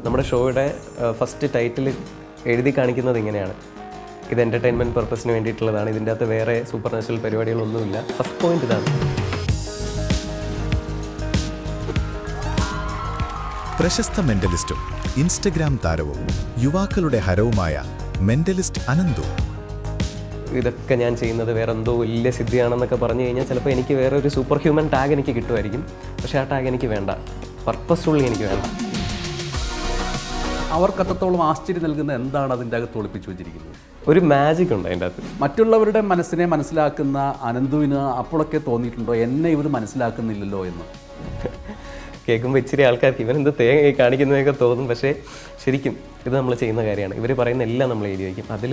നമ്മുടെ ഷോയുടെ first title എഴുതി കാണിക്കുന്നത് ഇങ്ങനെയാണ്. ഇത് എൻ്റർടൈൻമെൻറ്റ് പർപ്പസിന് വേണ്ടിയിട്ടുള്ളതാണ്. ഇതിൻ്റെ അകത്ത് വേറെ സൂപ്പർ നാച്ചുറൽ പരിപാടികളൊന്നുമില്ല. ഫസ്റ്റ് പോയിന്റ് ഇതാണ്. പ്രശസ്ത മെന്റലിസ്റ്റും ഇൻസ്റ്റഗ്രാം താരവും യുവാക്കളുടെ ഹരവുമായ മെന്റലിസ്റ്റ് അനന്തു. ഇതൊക്കെ ഞാൻ ചെയ്യുന്നത് വേറെ എന്തോ വലിയ സിദ്ധിയാണെന്നൊക്കെ പറഞ്ഞു കഴിഞ്ഞാൽ ചിലപ്പോൾ എനിക്ക് വേറെ ഒരു സൂപ്പർ ഹ്യൂമൻ ടാഗ് എനിക്ക് കിട്ടുമായിരിക്കും. പക്ഷേ ആ ടാഗ് എനിക്ക് വേണ്ട, പർപ്പസ്ഫുള്ളി എനിക്ക് വേണ്ട. അവർക്ക് അത്രത്തോളം ആശ്ചര്യം നൽകുന്ന എന്താണ് അതിൻ്റെ അകത്ത് ഒളിപ്പിച്ചു വെച്ചിരിക്കുന്നത്? ഒരു മാജിക് ഉണ്ട് അതിൻ്റെ അകത്ത്. മറ്റുള്ളവരുടെ മനസ്സിനെ മനസ്സിലാക്കുന്ന അനന്തുവിന് അപ്പോഴൊക്കെ തോന്നിയിട്ടുണ്ടോ എന്നെ ഇവർ മനസ്സിലാക്കുന്നില്ലല്ലോ എന്ന്? കേൾക്കുമ്പോൾ ഇച്ചിരി ആൾക്കാർക്ക് ഇവനെന്ത് തേങ്ങ കാണിക്കുന്നതൊക്കെ തോന്നും. പക്ഷേ ശരിക്കും ഇത് നമ്മൾ ചെയ്യുന്ന കാര്യമാണ്. ഇവർ പറയുന്ന എല്ലാം നമ്മൾ എഴുതി വയ്ക്കും. അതിൽ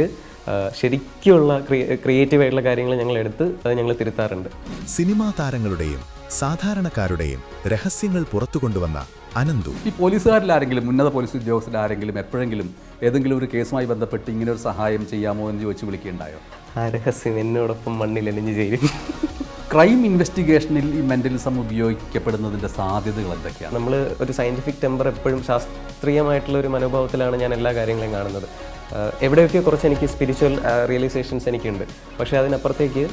ശരിക്കുള്ള ക്രിയേറ്റീവായിട്ടുള്ള കാര്യങ്ങൾ ഞങ്ങൾ എടുത്ത് അത് ഞങ്ങൾ തിരുത്താറുണ്ട്. സിനിമാ താരങ്ങളുടെയും സാധാരണക്കാരുടെയും രഹസ്യങ്ങൾ പുറത്തു കൊണ്ടുവന്ന അനന്തു. ഈ പോലീസുകാരിലാരെങ്കിലും, ഉന്നത പോലീസ് ഉദ്യോഗസ്ഥരാരെങ്കിലും എപ്പോഴെങ്കിലും ഏതെങ്കിലും ഒരു കേസുമായി ബന്ധപ്പെട്ട് ഇങ്ങനെ ഒരു സഹായം ചെയ്യാമോ എന്ന് ചോദിച്ച് വിളിക്കുകയുണ്ടായോ? ആ രഹസ്യം എന്നോടൊപ്പം മണ്ണിലെലിഞ്ഞ് ചേരും. ക്രൈം ഇൻവെസ്റ്റിഗേഷനിൽ ഈ മെൻ്റലിസം ഉപയോഗിക്കപ്പെടുന്നതിൻ്റെ സാധ്യതകൾ എന്തൊക്കെയാണ്? നമ്മൾ ഒരു സയൻറ്റിഫിക് ടെമ്പർ എപ്പോഴും ശാസ്ത്രീയമായിട്ടുള്ള ഒരു മനോഭാവത്തിലാണ് ഞാൻ എല്ലാ കാര്യങ്ങളെയും കാണുന്നത്. എവിടെയൊക്കെ കുറച്ച് എനിക്ക് സ്പിരിച്വൽ റിയലൈസേഷൻസ് എനിക്കുണ്ട്. പക്ഷേ അതിനപ്പുറത്തേക്ക്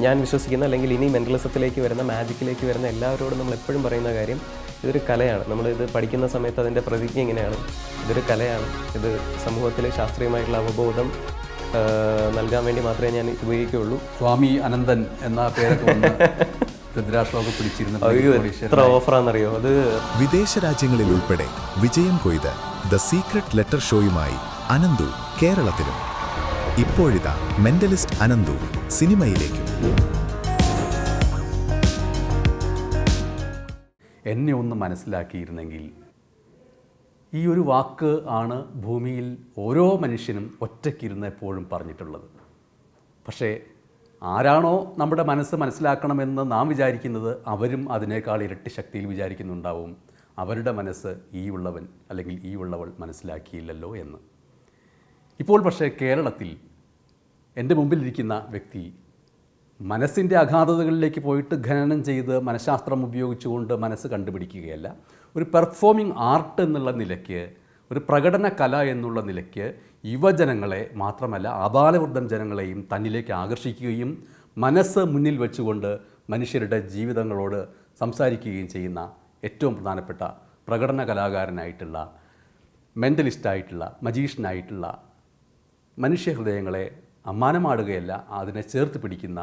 ഞാൻ വിശ്വസിക്കുന്ന, അല്ലെങ്കിൽ ഇനി മെൻ്റലിസത്തിലേക്ക് വരുന്ന, മാജിക്കിലേക്ക് വരുന്ന എല്ലാവരോടും നമ്മൾ എപ്പോഴും പറയുന്ന കാര്യം, ഇതൊരു കലയാണ്. നമ്മളിത് പഠിക്കുന്ന സമയത്ത് അതിൻ്റെ പ്രതിജ്ഞ ഇങ്ങനെയാണ്: ഇതൊരു കലയാണ്. ഇത് സമൂഹത്തിൽ ശാസ്ത്രീയമായിട്ടുള്ള അവബോധം നൽകാൻ വേണ്ടി മാത്രമേ ഞാൻ ഉപയോഗിക്കുകയുള്ളൂ. സ്വാമി അനന്തൻ എന്ന പേരൊക്കെ രുദ്രാക്ഷമൊക്കെ പിടിച്ചിരുന്നു. എത്ര ഓഫറാണെന്നറിയോ അത്? വിദേശ രാജ്യങ്ങളിൽ ഉൾപ്പെടെ വിജയം കൊയ്ത് ദ സീക്രട്ട് ലെറ്റർ ഷോയുമായി അനന്തു കേരളത്തിലും. ഇപ്പോഴിതാ മെന്റലിസ്റ്റ് അനന്തു സിനിമയിലേക്കും. എന്നെ ഒന്ന് മനസ്സിലാക്കിയിരുന്നെങ്കിൽ. ഈ ഒരു വാക്ക് ആണ് ഭൂമിയിൽ ഓരോ മനുഷ്യനും ഒറ്റയ്ക്കിരുന്ന് എപ്പോഴും പറഞ്ഞിട്ടുള്ളത്. പക്ഷേ ആരാണോ നമ്മുടെ മനസ്സ് മനസ്സിലാക്കണമെന്ന് നാം വിചാരിക്കുന്നത്, അവരും അതിനേക്കാൾ ഇരട്ടി ശക്തിയിൽ വിചാരിക്കുന്നുണ്ടാവും അവരുടെ മനസ്സ് ഈ ഉള്ളവൻ അല്ലെങ്കിൽ ഈ ഉള്ളവൾ മനസ്സിലാക്കിയില്ലല്ലോ എന്ന്. ഇപ്പോൾ പക്ഷേ കേരളത്തിൽ എൻ്റെ മുമ്പിലിരിക്കുന്ന വ്യക്തി മനസ്സിൻ്റെ അഗാധതകളിലേക്ക് പോയിട്ട് ഖനനം ചെയ്ത് മനഃശാസ്ത്രം ഉപയോഗിച്ചുകൊണ്ട് മനസ്സ് കണ്ടുപിടിക്കുകയല്ല. ഒരു പെർഫോമിംഗ് ആർട്ട് എന്നുള്ള നിലയ്ക്ക്, ഒരു പ്രകടന കല എന്നുള്ള നിലയ്ക്ക് യുവജനങ്ങളെ മാത്രമല്ല ആബാലവൃദ്ധം ജനങ്ങളെയും തന്നിലേക്ക് ആകർഷിക്കുകയും മനസ്സ് മുന്നിൽ വെച്ചുകൊണ്ട് മനുഷ്യരുടെ ജീവിതങ്ങളോട് സംസാരിക്കുകയും ചെയ്യുന്ന ഏറ്റവും പ്രധാനപ്പെട്ട പ്രകടന കലാകാരനായിട്ടുള്ള, മെൻ്റലിസ്റ്റായിട്ടുള്ള, മജീഷ്യനായിട്ടുള്ള, മനുഷ്യഹൃദയങ്ങളെ അമ്മാനമാടുകയല്ല അതിനെ ചേർത്ത് പിടിക്കുന്ന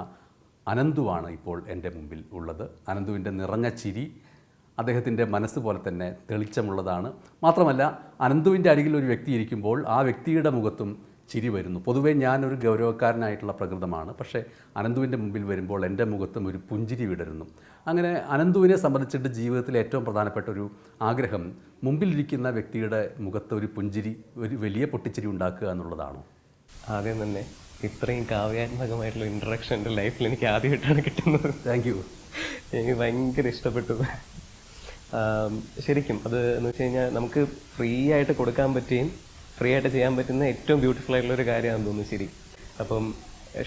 അനന്തുവാണ് ഇപ്പോൾ എൻ്റെ മുമ്പിൽ ഉള്ളത്. അനന്തുവിൻ്റെ നിറഞ്ഞ ചിരി അദ്ദേഹത്തിൻ്റെ മനസ്സ് പോലെ തന്നെ തെളിച്ചമുള്ളതാണ്. മാത്രമല്ല അനന്തുവിൻ്റെ അരികിൽ ഒരു വ്യക്തി ഇരിക്കുമ്പോൾ ആ വ്യക്തിയുടെ മുഖത്തും ചിരി വരുന്നു. പൊതുവേ ഞാനൊരു ഗൗരവക്കാരനായിട്ടുള്ള പ്രകൃതമാണ്. പക്ഷേ അനന്തുവിൻ്റെ മുമ്പിൽ വരുമ്പോൾ എൻ്റെ മുഖത്തും ഒരു പുഞ്ചിരി വിടരുന്നു. അങ്ങനെ അനന്തുവിനെ സംബന്ധിച്ചിട്ട് ജീവിതത്തിലെ ഏറ്റവും പ്രധാനപ്പെട്ട ഒരു ആഗ്രഹം മുമ്പിലിരിക്കുന്ന വ്യക്തിയുടെ മുഖത്ത് ഒരു പുഞ്ചിരി, ഒരു വലിയ പൊട്ടിച്ചിരി ഉണ്ടാക്കുക എന്നുള്ളതാണോ? ആദ്യം തന്നെ ഇത്രയും കാവ്യാത്മകമായിട്ടുള്ള ഇൻട്രഡക്ഷൻ എൻ്റെ ലൈഫിൽ എനിക്ക് ആദ്യമായിട്ടാണ് കിട്ടുന്നത്. Thank you. എനിക്ക് ഭയങ്കര ഇഷ്ടപ്പെട്ടു. ശരിക്കും അത് എന്ന് വെച്ച് കഴിഞ്ഞാൽ നമുക്ക് ഫ്രീ ആയിട്ട് കൊടുക്കാൻ പറ്റുകയും ഫ്രീ ആയിട്ട് ചെയ്യാൻ പറ്റുന്ന ഏറ്റവും ബ്യൂട്ടിഫുൾ ആയിട്ടുള്ളൊരു കാര്യമാണെന്ന് തോന്നുന്നു. ശരി, അപ്പം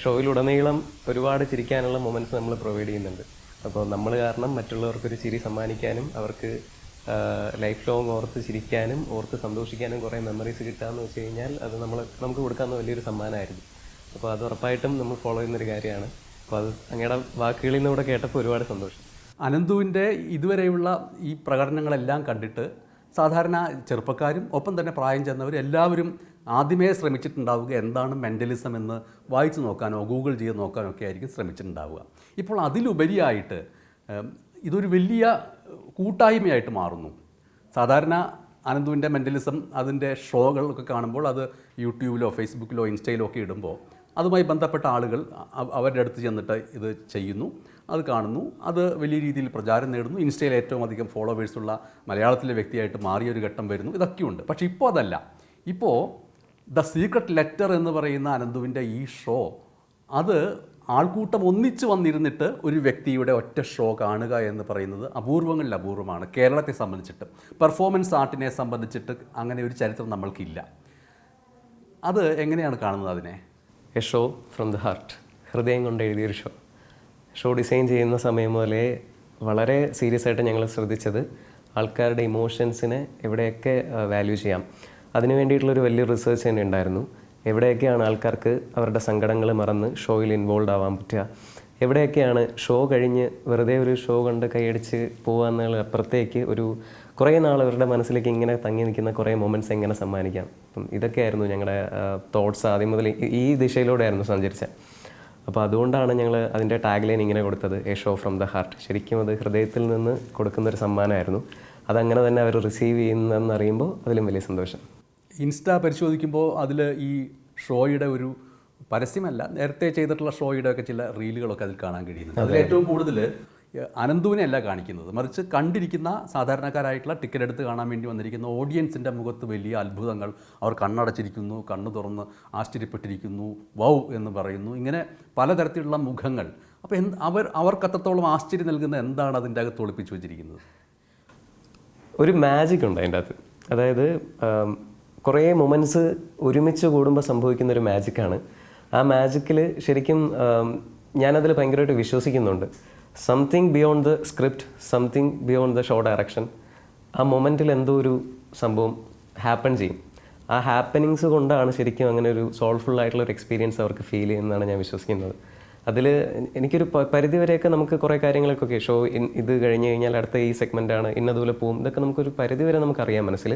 ഷോയിലുടനീളം ഒരുപാട് ചിരിക്കാനുള്ള മൊമെൻറ്റ്സ് നമ്മൾ പ്രൊവൈഡ് ചെയ്യുന്നുണ്ട്. അപ്പോൾ നമ്മൾ കാരണം മറ്റുള്ളവർക്കൊരു ചിരി സമ്മാനിക്കാനും അവർക്ക് ലൈഫ് ലോങ് ഓർത്ത് ചിരിക്കാനും ഓർത്ത് സന്തോഷിക്കാനും കുറേ മെമ്മറീസ് കിട്ടാമെന്ന് വെച്ച് കഴിഞ്ഞാൽ അത് നമുക്ക് കൊടുക്കാവുന്ന വലിയൊരു സമ്മാനമായിരുന്നു. അപ്പോൾ അത് ഉറപ്പായിട്ടും നമ്മൾ ഫോളോ ചെയ്യുന്നൊരു കാര്യമാണ്. അപ്പോൾ അത് അങ്ങയുടെ വാക്കുകളിൽ നിന്ന് കൂടെ കേട്ടപ്പോൾ ഒരുപാട് സന്തോഷം. അനന്തുവിൻ്റെ ഇതുവരെയുള്ള ഈ പ്രകടനങ്ങളെല്ലാം കണ്ടിട്ട് സാധാരണ ചെറുപ്പക്കാരും ഒപ്പം തന്നെ പ്രായം ചെന്നവരും എല്ലാവരും ആദ്യമേ ശ്രമിച്ചിട്ടുണ്ടാവുക എന്താണ് മെൻ്റലിസം എന്ന് വായിച്ചു നോക്കാനോ ഗൂഗിൾ ചെയ്ത് നോക്കാനോ ഒക്കെ ആയിരിക്കും ശ്രമിച്ചിട്ടുണ്ടാവുക. ഇപ്പോൾ അതിലുപരിയായിട്ട് ഇതൊരു വലിയ കൂട്ടായ്മയായിട്ട് മാറുന്നു. സാധാരണ അനന്തുവിൻ്റെ മെൻ്റലിസം അതിൻ്റെ ഷോകളൊക്കെ കാണുമ്പോൾ അത് യൂട്യൂബിലോ ഫേസ്ബുക്കിലോ ഇൻസ്റ്റയിലോ ഒക്കെ ഇടുമ്പോൾ അതുമായി ബന്ധപ്പെട്ട ആളുകൾ അവരുടെ അടുത്ത് ചെന്നിട്ട് ഇത് ചെയ്യുന്നു, അത് കാണുന്നു, അത് വലിയ രീതിയിൽ പ്രചാരം നേടുന്നു. ഇൻസ്റ്റയിൽ ഏറ്റവും അധികം ഫോളോവേഴ്സുള്ള മലയാളത്തിലെ വ്യക്തിയായിട്ട് മാറിയൊരു ഘട്ടം വരുന്നു. ഇതൊക്കെയുണ്ട്. പക്ഷേ ഇപ്പോൾ അതല്ല. ഇപ്പോൾ ദ സീക്രട്ട് ലെറ്റർ എന്ന് പറയുന്ന അനന്തുവിൻ്റെ ഈ ഷോ, അത് ആൾക്കൂട്ടം ഒന്നിച്ച് വന്നിരുന്നിട്ട് ഒരു വ്യക്തിയുടെ ഒറ്റ ഷോ കാണുക എന്ന് പറയുന്നത് അപൂർവങ്ങളിൽ അപൂർവമാണ്. കേരളത്തെ സംബന്ധിച്ചിട്ട്, പെർഫോമൻസ് ആർട്ടിനെ സംബന്ധിച്ചിട്ട് അങ്ങനെ ഒരു ചരിത്രം നമ്മൾക്കില്ല. അത് എങ്ങനെയാണ് കാണുന്നത് അതിനെ? A show from the heart, ഹൃദയം കൊണ്ട് എഴുതിയൊരു ഷോ ഡിസൈൻ ചെയ്യുന്ന സമയം മുതലേ വളരെ സീരിയസ് ആയിട്ട് ഞങ്ങൾ ശ്രദ്ധിച്ചത് ആൾക്കാരുടെ ഇമോഷൻസിനെ എവിടെയൊക്കെ വാല്യൂ ചെയ്യാം, അതിന് വേണ്ടിയിട്ടുള്ളൊരു വലിയ റിസർച്ച് തന്നെ ഉണ്ടായിരുന്നു. എവിടെയൊക്കെയാണ് ആൾക്കാർക്ക് അവരുടെ സങ്കടങ്ങൾ മറന്ന് ഷോയിൽ ഇൻവോൾവ് ആവാൻ പറ്റുക, എവിടെയൊക്കെയാണ് ഷോ കഴിഞ്ഞ് വെറുതെ ഒരു ഷോ കണ്ട് കൈയടിച്ച് പോകാമെന്നുള്ള അപ്പുറത്തേക്ക് ഒരു കുറേ നാൾ അവരുടെ മനസ്സിലേക്ക് ഇങ്ങനെ തങ്ങി നിൽക്കുന്ന കുറേ മൊമെൻറ്റ്സ് എങ്ങനെ സമ്മാനിക്കാം. അപ്പം ഇതൊക്കെയായിരുന്നു ഞങ്ങളുടെ തോട്ട്സ്. ആദ്യം മുതൽ ഈ ദിശയിലൂടെയായിരുന്നു സഞ്ചരിച്ചത്. അപ്പോൾ അതുകൊണ്ടാണ് ഞങ്ങൾ അതിൻ്റെ ടാഗ് ലൈൻ ഇങ്ങനെ കൊടുത്തത്, A show from the heart. ശരിക്കും അത് ഹൃദയത്തിൽ നിന്ന് കൊടുക്കുന്നൊരു സമ്മാനമായിരുന്നു. അതങ്ങനെ തന്നെ അവർ റിസീവ് ചെയ്യുന്നതെന്ന് അറിയുമ്പോൾ അതിലും വലിയ സന്തോഷം. ഇൻസ്റ്റാ പരിശോധിക്കുമ്പോൾ അതിൽ ഈ ഷോയുടെ ഒരു പരസ്യമല്ല, നേരത്തെ ചെയ്തിട്ടുള്ള ഷോയുടെ ഒക്കെ ചില റീലുകളൊക്കെ അതിൽ കാണാൻ കഴിയുന്നുണ്ട്. അതിൽ ഏറ്റവും കൂടുതൽ അനന്തുവിനെ അല്ല കാണിക്കുന്നത്, മറിച്ച് കണ്ടിരിക്കുന്ന സാധാരണക്കാരായിട്ടുള്ള ടിക്കറ്റ് എടുത്ത് കാണാൻ വേണ്ടി വന്നിരിക്കുന്ന ഓഡിയൻസിൻ്റെ മുഖത്ത് വലിയ അത്ഭുതങ്ങൾ. അവർ കണ്ണടച്ചിരിക്കുന്നു, കണ്ണ് തുറന്ന് ആശ്ചര്യപ്പെട്ടിരിക്കുന്നു, വൗ എന്ന് പറയുന്നു, ഇങ്ങനെ പലതരത്തിലുള്ള മുഖങ്ങൾ. അപ്പോൾ അവർക്ക് അത്രത്തോളം ആശ്ചര്യം നൽകുന്ന എന്താണ് അതിൻ്റെ അകത്ത് ഒളിപ്പിച്ച് വെച്ചിരിക്കുന്നത്? ഒരു മാജിക് ഉണ്ട് അതിൻ്റെ അകത്ത്. അതായത് കുറേ മൊമെൻറ്റ്സ് ഒരുമിച്ച് കൂടുമ്പോൾ സംഭവിക്കുന്നൊരു മാജിക്കാണ്. ആ മാജിക്കിൽ ശരിക്കും ഞാനതിൽ ഭയങ്കരമായിട്ട് വിശ്വസിക്കുന്നുണ്ട്. Something beyond the script, something beyond the show direction. ആ മൊമെൻറ്റിൽ എന്തോ ഒരു സംഭവം ഹാപ്പൺ ചെയ്യും. ആ ഹാപ്പനിങ്സ് കൊണ്ടാണ് ശരിക്കും അങ്ങനെ ഒരു സോൾഫുൾ ആയിട്ടുള്ളൊരു എക്സ്പീരിയൻസ് അവർക്ക് ഫീൽ ചെയ്യുന്നതാണ് ഞാൻ വിശ്വസിക്കുന്നത്. അതിൽ എനിക്കൊരു പരിധിവരെയൊക്കെ നമുക്ക് കുറേ കാര്യങ്ങളൊക്കെ ഷോ ഇത് കഴിഞ്ഞ് കഴിഞ്ഞാൽ അടുത്ത ഈ സെഗ്മെൻറ്റാണ്, ഇന്നതുപോലെ പോവും, ഇതൊക്കെ നമുക്കൊരു പരിധിവരെ നമുക്കറിയാം മനസ്സിൽ.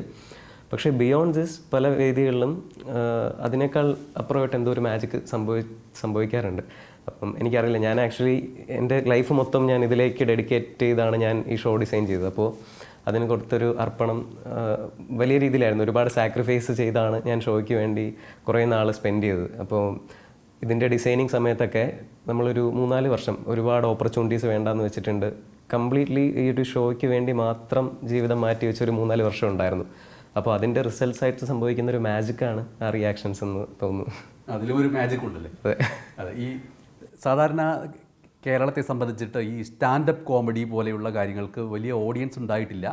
പക്ഷേ ബിയോണ്ട് ദിസ് പല വേദികളിലും അതിനേക്കാൾ അപ്പുറമായിട്ട് എന്തോ ഒരു മാജിക് സംഭവിക്കാറുണ്ട്. അപ്പം എനിക്കറിയില്ല, ഞാൻ ആക്ച്വലി എൻ്റെ ലൈഫ് മൊത്തം ഞാൻ ഇതിലേക്ക് ഡെഡിക്കേറ്റ് ചെയ്താണ് ഞാൻ ഈ ഷോ ഡിസൈൻ ചെയ്തത്. അപ്പോൾ അതിന് കൊടുത്തൊരു അർപ്പണം വലിയ രീതിയിലായിരുന്നു. ഒരുപാട് സാക്രിഫൈസ് ചെയ്താണ് ഞാൻ ഷോയ്ക്ക് വേണ്ടി കുറേ നാൾ സ്പെൻഡ് ചെയ്തത്. അപ്പോൾ ഇതിൻ്റെ ഡിസൈനിങ് സമയത്തൊക്കെ നമ്മളൊരു 3-4 വർഷം ഒരുപാട് ഓപ്പർച്യൂണിറ്റീസ് വേണ്ടാന്ന് വെച്ചിട്ടുണ്ട്. കംപ്ലീറ്റ്ലി ഈ ഒരു ഷോയ്ക്ക് വേണ്ടി മാത്രം ജീവിതം മാറ്റി വെച്ചൊരു 3-4 വർഷം ഉണ്ടായിരുന്നു. അപ്പോൾ അതിൻ്റെ റിസൾട്ട്സ് ആയിട്ട് സംഭവിക്കുന്ന ഒരു മാജിക്കാണ് ആ റിയാക്ഷൻസ് എന്ന് തോന്നുന്നു. അതിലും ഒരു മാജിക് ഉണ്ടല്ലേ? അതെ. ഈ സാധാരണ കേരളത്തെ സംബന്ധിച്ചിട്ട് ഈ സ്റ്റാൻഡപ്പ് കോമഡി പോലെയുള്ള കാര്യങ്ങൾക്ക് വലിയ ഓഡിയൻസ് ഉണ്ടായിട്ടില്ല,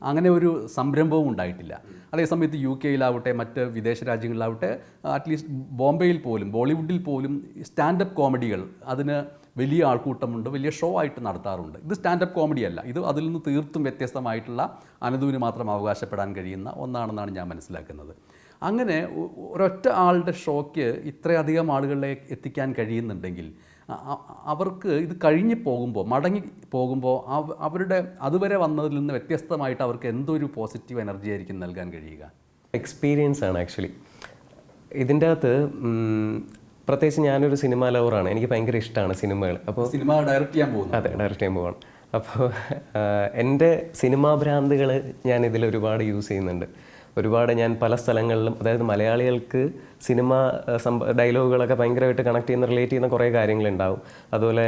അങ്ങനെ ഒരു സംരംഭവും ഉണ്ടായിട്ടില്ല. അതേസമയത്ത് UK-യിലാവട്ടെ മറ്റ് വിദേശ രാജ്യങ്ങളിലാവട്ടെ, അറ്റ്ലീസ്റ്റ് ബോംബെയിൽ പോലും ബോളിവുഡിൽ പോലും സ്റ്റാൻഡപ്പ് കോമഡികൾ അതിന് വലിയ ആൾക്കൂട്ടമുണ്ട്, വലിയ ഷോ ആയിട്ട് നടത്താറുണ്ട്. ഇത് സ്റ്റാൻഡപ്പ് കോമഡി അല്ല, ഇത് അതിൽ നിന്ന് തീർത്തും വ്യത്യസ്തമായിട്ടുള്ള അനന്തുവിന് മാത്രം അവകാശപ്പെടാൻ കഴിയുന്ന ഒന്നാണെന്നാണ് ഞാൻ മനസ്സിലാക്കുന്നത്. അങ്ങനെ ഒരൊറ്റ ആളുടെ ഷോയ്ക്ക് ഇത്രയധികം ആളുകളെ എത്തിക്കാൻ കഴിയുന്നുണ്ടെങ്കിൽ അവർക്ക് ഇത് കഴിഞ്ഞ് പോകുമ്പോൾ, മടങ്ങി പോകുമ്പോൾ അവരുടെ അതുവരെ വന്നതിൽ നിന്ന് വ്യത്യസ്തമായിട്ട് അവർക്ക് എന്തൊരു പോസിറ്റീവ് എനർജി ആയിരിക്കും നൽകാൻ കഴിയുക? എക്സ്പീരിയൻസ് ആണ് ആക്ച്വലി ഇതിൻ്റെ അകത്ത്. പ്രത്യേകിച്ച് ഞാനൊരു സിനിമ ലവറാണ്, എനിക്ക് ഭയങ്കര ഇഷ്ടമാണ് സിനിമകൾ. അപ്പോൾ സിനിമ ഡയറക്റ്റ് ചെയ്യാൻ പോകുന്നു. അതെ, ഡയറക്റ്റ് ചെയ്യാൻ പോവാണ്. അപ്പോൾ എൻ്റെ സിനിമാ ഭ്രാന്തുകൾ ഞാൻ ഇതിൽ ഒരുപാട് യൂസ് ചെയ്യുന്നുണ്ട്. ഒരുപാട് ഞാൻ പല സ്ഥലങ്ങളിലും, അതായത് മലയാളികൾക്ക് സിനിമ ഡയലോഗുകളൊക്കെ ഭയങ്കരമായിട്ട് കണക്ട് ചെയ്യുന്ന, റിലേറ്റ് ചെയ്യുന്ന കുറേ കാര്യങ്ങളുണ്ടാവും. അതുപോലെ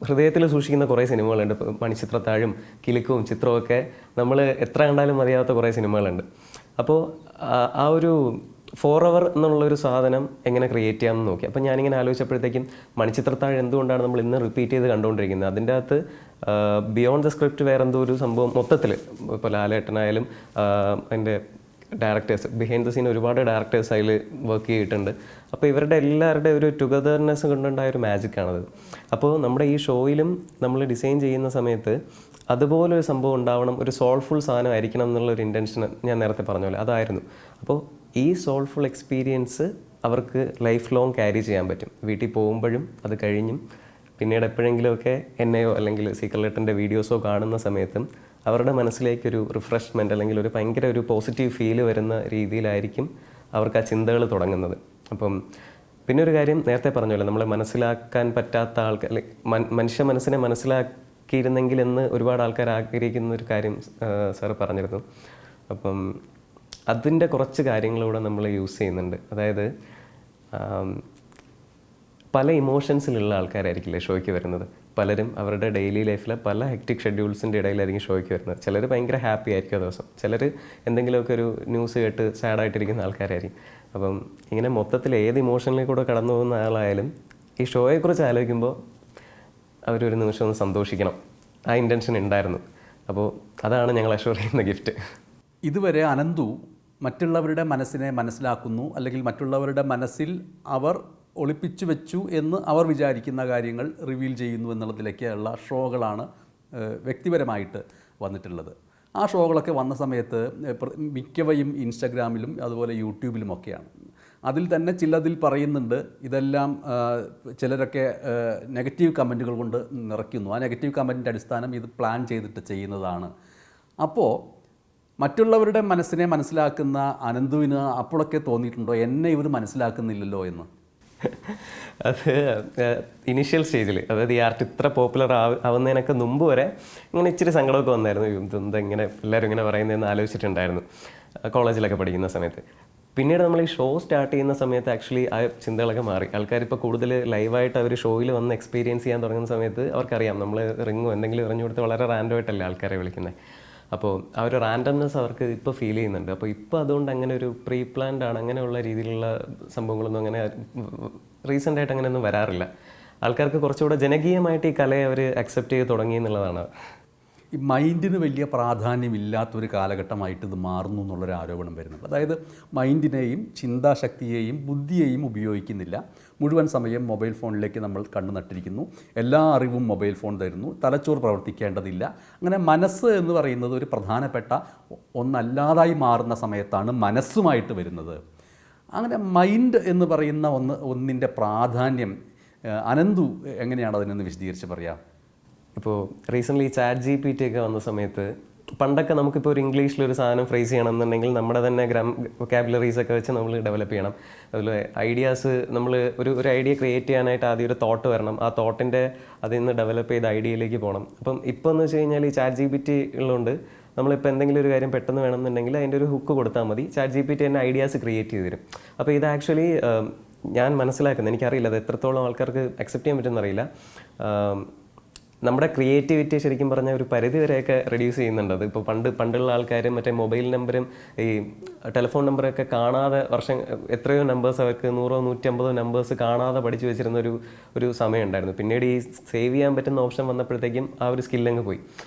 ഹൃദയത്തിൽ സൂക്ഷിക്കുന്ന കുറേ സിനിമകളുണ്ട്. മണിച്ചിത്രത്താഴും കിലുക്കവും ചിത്രമൊക്കെ നമ്മൾ എത്ര കണ്ടാലും മതിയാവാത്ത കുറേ സിനിമകളുണ്ട്. അപ്പോൾ ആ ഒരു ഫോറെവർ എന്നുള്ളൊരു സാധനം എങ്ങനെ ക്രിയേറ്റ് ചെയ്യാമെന്ന് നോക്കി. അപ്പോൾ ഞാനിങ്ങനെ ആലോചിച്ചപ്പോഴത്തേക്കും മണിച്ചിത്രത്താഴ് എന്തുകൊണ്ടാണ് നമ്മൾ ഇന്ന് റിപ്പീറ്റ് ചെയ്ത് കണ്ടുകൊണ്ടിരിക്കുന്നത്? അതിൻ്റെ അകത്ത് ബിയോണ്ട് ദ സ്ക്രിപ്റ്റ് വേറെ എന്തോ ഒരു സംഭവം മൊത്തത്തിൽ, ഇപ്പോൾ ലാലേട്ടനായാലും അതിൻ്റെ ഡയറക്ടേഴ്സ്, ബിഹൈൻഡ് ദ സീൻ ഒരുപാട് ഡയറക്ടേഴ്സ് അതിൽ വർക്ക് ചെയ്തിട്ടുണ്ട്. അപ്പോൾ ഇവരുടെ എല്ലാവരുടെ ഒരു ടുഗദർനെസ് കൊണ്ടുണ്ടായ ഒരു മാജിക്കാണത്. അപ്പോൾ നമ്മുടെ ഈ ഷോയിലും നമ്മൾ ഡിസൈൻ ചെയ്യുന്ന സമയത്ത് അതുപോലൊരു സംഭവം ഉണ്ടാവണം, ഒരു സോൾഫുൾ സാധനം ആയിരിക്കണം എന്നുള്ളൊരു ഇൻറ്റൻഷൻ ഞാൻ നേരത്തെ പറഞ്ഞ പോലെ അതായിരുന്നു. അപ്പോൾ ഈ സോൾഫുൾ എക്സ്പീരിയൻസ് അവർക്ക് ലൈഫ് ലോങ് ക്യാരി ചെയ്യാൻ പറ്റും. വീട്ടിൽ പോകുമ്പോഴും അത് കഴിഞ്ഞും പിന്നീട് എപ്പോഴെങ്കിലുമൊക്കെ എന്നെയോ അല്ലെങ്കിൽ സീക്രട്ട് വീഡിയോസോ കാണുന്ന സമയത്തും അവരുടെ മനസ്സിലേക്കൊരു റിഫ്രഷ്മെൻറ്റ് അല്ലെങ്കിൽ ഒരു ഭയങ്കര ഒരു പോസിറ്റീവ് ഫീല് വരുന്ന രീതിയിലായിരിക്കും അവർക്ക് ആ ചിന്തകൾ തുടങ്ങുന്നത്. അപ്പം പിന്നെ ഒരു കാര്യം നേരത്തെ പറഞ്ഞല്ലോ, നമ്മളെ മനസ്സിലാക്കാൻ പറ്റാത്ത ആൾക്കാർ, മനുഷ്യ മനസ്സിനെ മനസ്സിലാക്കിയിരുന്നെങ്കിൽ എന്ന് ഒരുപാട് ആൾക്കാർ ആഗ്രഹിക്കുന്ന ഒരു കാര്യം സാറ് പറഞ്ഞിരുന്നു. അപ്പം അതിൻ്റെ കുറച്ച് കാര്യങ്ങളിലൂടെ നമ്മൾ യൂസ് ചെയ്യുന്നുണ്ട്. അതായത് പല ഇമോഷൻസിലുള്ള ആൾക്കാരായിരിക്കില്ലേ ഷോയ്ക്ക് വരുന്നത്. പലരും അവരുടെ ഡെയിലി ലൈഫിലെ പല ഹെക്റ്റിക് ഷെഡ്യൂൾസിൻ്റെ ഇടയിലായിരിക്കും ഷോയ്ക്ക് വരുന്നത്. ചിലർ ഭയങ്കര ഹാപ്പി ആയിരിക്കും ആ ദിവസം, ചിലർ എന്തെങ്കിലുമൊക്കെ ഒരു ന്യൂസ് കേട്ട് സാഡായിട്ടിരിക്കുന്ന ആൾക്കാരായിരിക്കും. അപ്പം ഇങ്ങനെ മൊത്തത്തിൽ ഏത് ഇമോഷനിലേക്ക് കൂടെ കടന്നു പോകുന്ന ആളായാലും ഈ ഷോയെക്കുറിച്ച് ആലോചിക്കുമ്പോൾ അവരൊരു നിമിഷം ഒന്ന് സന്തോഷിക്കണം, ആ ഇൻറ്റൻഷൻ ഉണ്ടായിരുന്നു. അപ്പോൾ അതാണ് ഞങ്ങൾ അഷ്വർ ചെയ്യുന്ന ഗിഫ്റ്റ്. ഇതുവരെ അനന്തു മറ്റുള്ളവരുടെ മനസ്സിനെ മനസ്സിലാക്കുന്നു, അല്ലെങ്കിൽ മറ്റുള്ളവരുടെ മനസ്സിൽ അവർ ഒളിപ്പിച്ചു വെച്ചു എന്ന് അവർ വിചാരിക്കുന്ന കാര്യങ്ങൾ റിവീൽ ചെയ്യുന്നു എന്നുള്ളതിലേക്കുള്ള ഷോകളാണ് വ്യക്തിപരമായിട്ട് വന്നിട്ടുള്ളത്. ആ ഷോകളൊക്കെ വന്ന സമയത്ത് മിക്കവയും ഇൻസ്റ്റഗ്രാമിലും അതുപോലെ യൂട്യൂബിലുമൊക്കെയാണ്. അതിൽ തന്നെ ചിലതിൽ പറയുന്നുണ്ട് ഇതെല്ലാം ചിലരൊക്കെ നെഗറ്റീവ് കമൻറ്റുകൾ കൊണ്ട് നിറയ്ക്കുന്നു. ആ നെഗറ്റീവ് കമൻറ്റിൻ്റെ അടിസ്ഥാനം ഇത് പ്ലാൻ ചെയ്തിട്ട് ചെയ്യുന്നതാണ്. അപ്പോൾ മറ്റുള്ളവരുടെ മനസ്സിനെ മനസ്സിലാക്കുന്ന അനന്തുവിന് അപ്പോഴൊക്കെ തോന്നിയിട്ടുണ്ടോ എന്നെ ഇവർ മനസ്സിലാക്കുന്നില്ലല്ലോ എന്ന്? അത് ഇനീഷ്യൽ സ്റ്റേജിൽ, അതായത് ഈ ആർട്ട് ഇത്ര പോപ്പുലർ ആവുന്നതിനൊക്കെ മുമ്പ് വരെ ഇങ്ങനെ ഇച്ചിരി സങ്കടമൊക്കെ വന്നായിരുന്നു. ഇതെന്താ ഇങ്ങനെ എല്ലാവരും ഇങ്ങനെ പറയുന്നതെന്ന് ആലോചിച്ചിട്ടുണ്ടായിരുന്നു കോളേജിലൊക്കെ പഠിക്കുന്ന സമയത്ത്. പിന്നീട് നമ്മൾ ഈ ഷോ സ്റ്റാർട്ട് ചെയ്യുന്ന സമയത്ത് ആക്ച്വലി ആ ചിന്തകളൊക്കെ മാറി. ആൾക്കാരിപ്പോൾ കൂടുതൽ ലൈവായിട്ട് അവർ ഷോയിൽ വന്ന് എക്സ്പീരിയൻസ് ചെയ്യാൻ തുടങ്ങുന്ന സമയത്ത് അവർക്കറിയാം നമ്മൾ റിങ്ങോ എന്തെങ്കിലും എറിഞ്ഞു കൊടുത്ത് വളരെ റാൻഡമായിട്ടല്ലേ ആൾക്കാരെ വിളിക്കുന്നത്. അപ്പോൾ ആ ഒരു റാൻഡംനെസ് അവർക്ക് ഇപ്പോൾ ഫീൽ ചെയ്യുന്നുണ്ട്. അപ്പോൾ ഇപ്പോൾ അതുകൊണ്ട് അങ്ങനെ ഒരു പ്രീ പ്ലാൻഡ് ആണ് അങ്ങനെയുള്ള രീതിയിലുള്ള സംഭവങ്ങളൊന്നും അങ്ങനെ റീസെൻ്റായിട്ട് അങ്ങനെയൊന്നും വരാറില്ല. ആൾക്കാർക്ക് കുറച്ചുകൂടെ ജനകീയമായിട്ട് ഈ കലയെ അവർ അക്സെപ്റ്റ് ചെയ്ത് തുടങ്ങി എന്നുള്ളതാണ്. ഈ മൈൻഡിന് വലിയ പ്രാധാന്യമില്ലാത്തൊരു കാലഘട്ടമായിട്ട് ഇത് മാറുന്നു എന്നുള്ളൊരു ആരോപണം വരുന്നുണ്ട്. അതായത് മൈൻഡിനെയും ചിന്താശക്തിയെയും ബുദ്ധിയെയും ഉപയോഗിക്കുന്നില്ല. മുഴുവൻ സമയം മൊബൈൽ ഫോണിലേക്ക് നമ്മൾ കണ്ണു നട്ടിരിക്കുന്നു. എല്ലാ അറിവും മൊബൈൽ ഫോൺ തരുന്നു. തലച്ചോറ് പ്രവർത്തിക്കേണ്ടതില്ല. അങ്ങനെ മനസ്സ് എന്ന് പറയുന്നത് ഒരു പ്രധാനപ്പെട്ട ഒന്നല്ലാതായി മാറുന്ന സമയത്താണ് മനസ്സുമായിട്ട് വരുന്നത്. അങ്ങനെ മൈൻഡ് എന്ന് പറയുന്ന ഒന്നിൻ്റെ പ്രാധാന്യം അനന്തു എങ്ങനെയാണ് അതിനൊന്ന് വിശദീകരിച്ച് പറയാം? ഇപ്പോൾ റീസെൻ്റ്ലി ChatGPT ഒക്കെ വന്ന സമയത്ത് പണ്ടൊക്കെ നമുക്കിപ്പോൾ ഒരു ഇംഗ്ലീഷിലൊരു സാധനം ഫ്രേസ് ചെയ്യണമെന്നുണ്ടെങ്കിൽ നമ്മുടെ തന്നെ വൊക്കാബുലറീസ് ഒക്കെ വെച്ച് നമ്മൾ ഡെവലപ്പ് ചെയ്യണം. അതുപോലെ ഐഡിയാസ് നമ്മൾ ഒരു ഐഡിയ ക്രിയേറ്റ് ചെയ്യാനായിട്ട് ആദ്യം ഒരു തോട്ട് വരണം. ആ തോട്ടിൻ്റെ അതിൽ നിന്ന് ഡെവലപ്പ് ചെയ്ത ഐഡിയയിലേക്ക് പോകണം. അപ്പം ഇപ്പോൾ എന്ന് വെച്ച് കഴിഞ്ഞാൽ ഈ ChatGPT ഉള്ളതുകൊണ്ട് നമ്മളിപ്പോൾ എന്തെങ്കിലും ഒരു കാര്യം പെട്ടെന്ന് വേണമെന്നുണ്ടെങ്കിൽ അതിൻ്റെ ഒരു ഹുക്ക് കൊടുത്താൽ മതി, ChatGPT തന്നെ ഐഡിയാസ് ക്രിയേറ്റ് ചെയ്ത് തരും. അപ്പോൾ ഇത് ആക്ച്വലി ഞാൻ മനസ്സിലാക്കുന്നത്, എനിക്കറിയില്ല അത് എത്രത്തോളം ആൾക്കാർക്ക് അക്സെപ്റ്റ് ചെയ്യാൻ പറ്റുമെന്നറിയില്ല, നമ്മുടെ ക്രിയേറ്റിവിറ്റി ശരിക്കും പറഞ്ഞാൽ ഒരു പരിധി വരെയൊക്കെ റെഡ്യൂസ് ചെയ്യുന്നുണ്ട്. അത് ഇപ്പോൾ പണ്ടുള്ള ആൾക്കാർ മറ്റേ മൊബൈൽ നമ്പറും ഈ ടെലിഫോൺ നമ്പറൊക്കെ കാണാതെ എത്രയോ നമ്പേഴ്സ് അവർക്ക് 100-150 നമ്പേഴ്സ് കാണാതെ പഠിച്ചു വെച്ചിരുന്ന ഒരു സമയം ഉണ്ടായിരുന്നു. പിന്നീട് ഈ സേവ് ചെയ്യാൻ പറ്റുന്ന ഓപ്ഷൻ വന്നപ്പോഴത്തേക്കും ആ ഒരു സ്കില്ലങ്ങ് പോയി.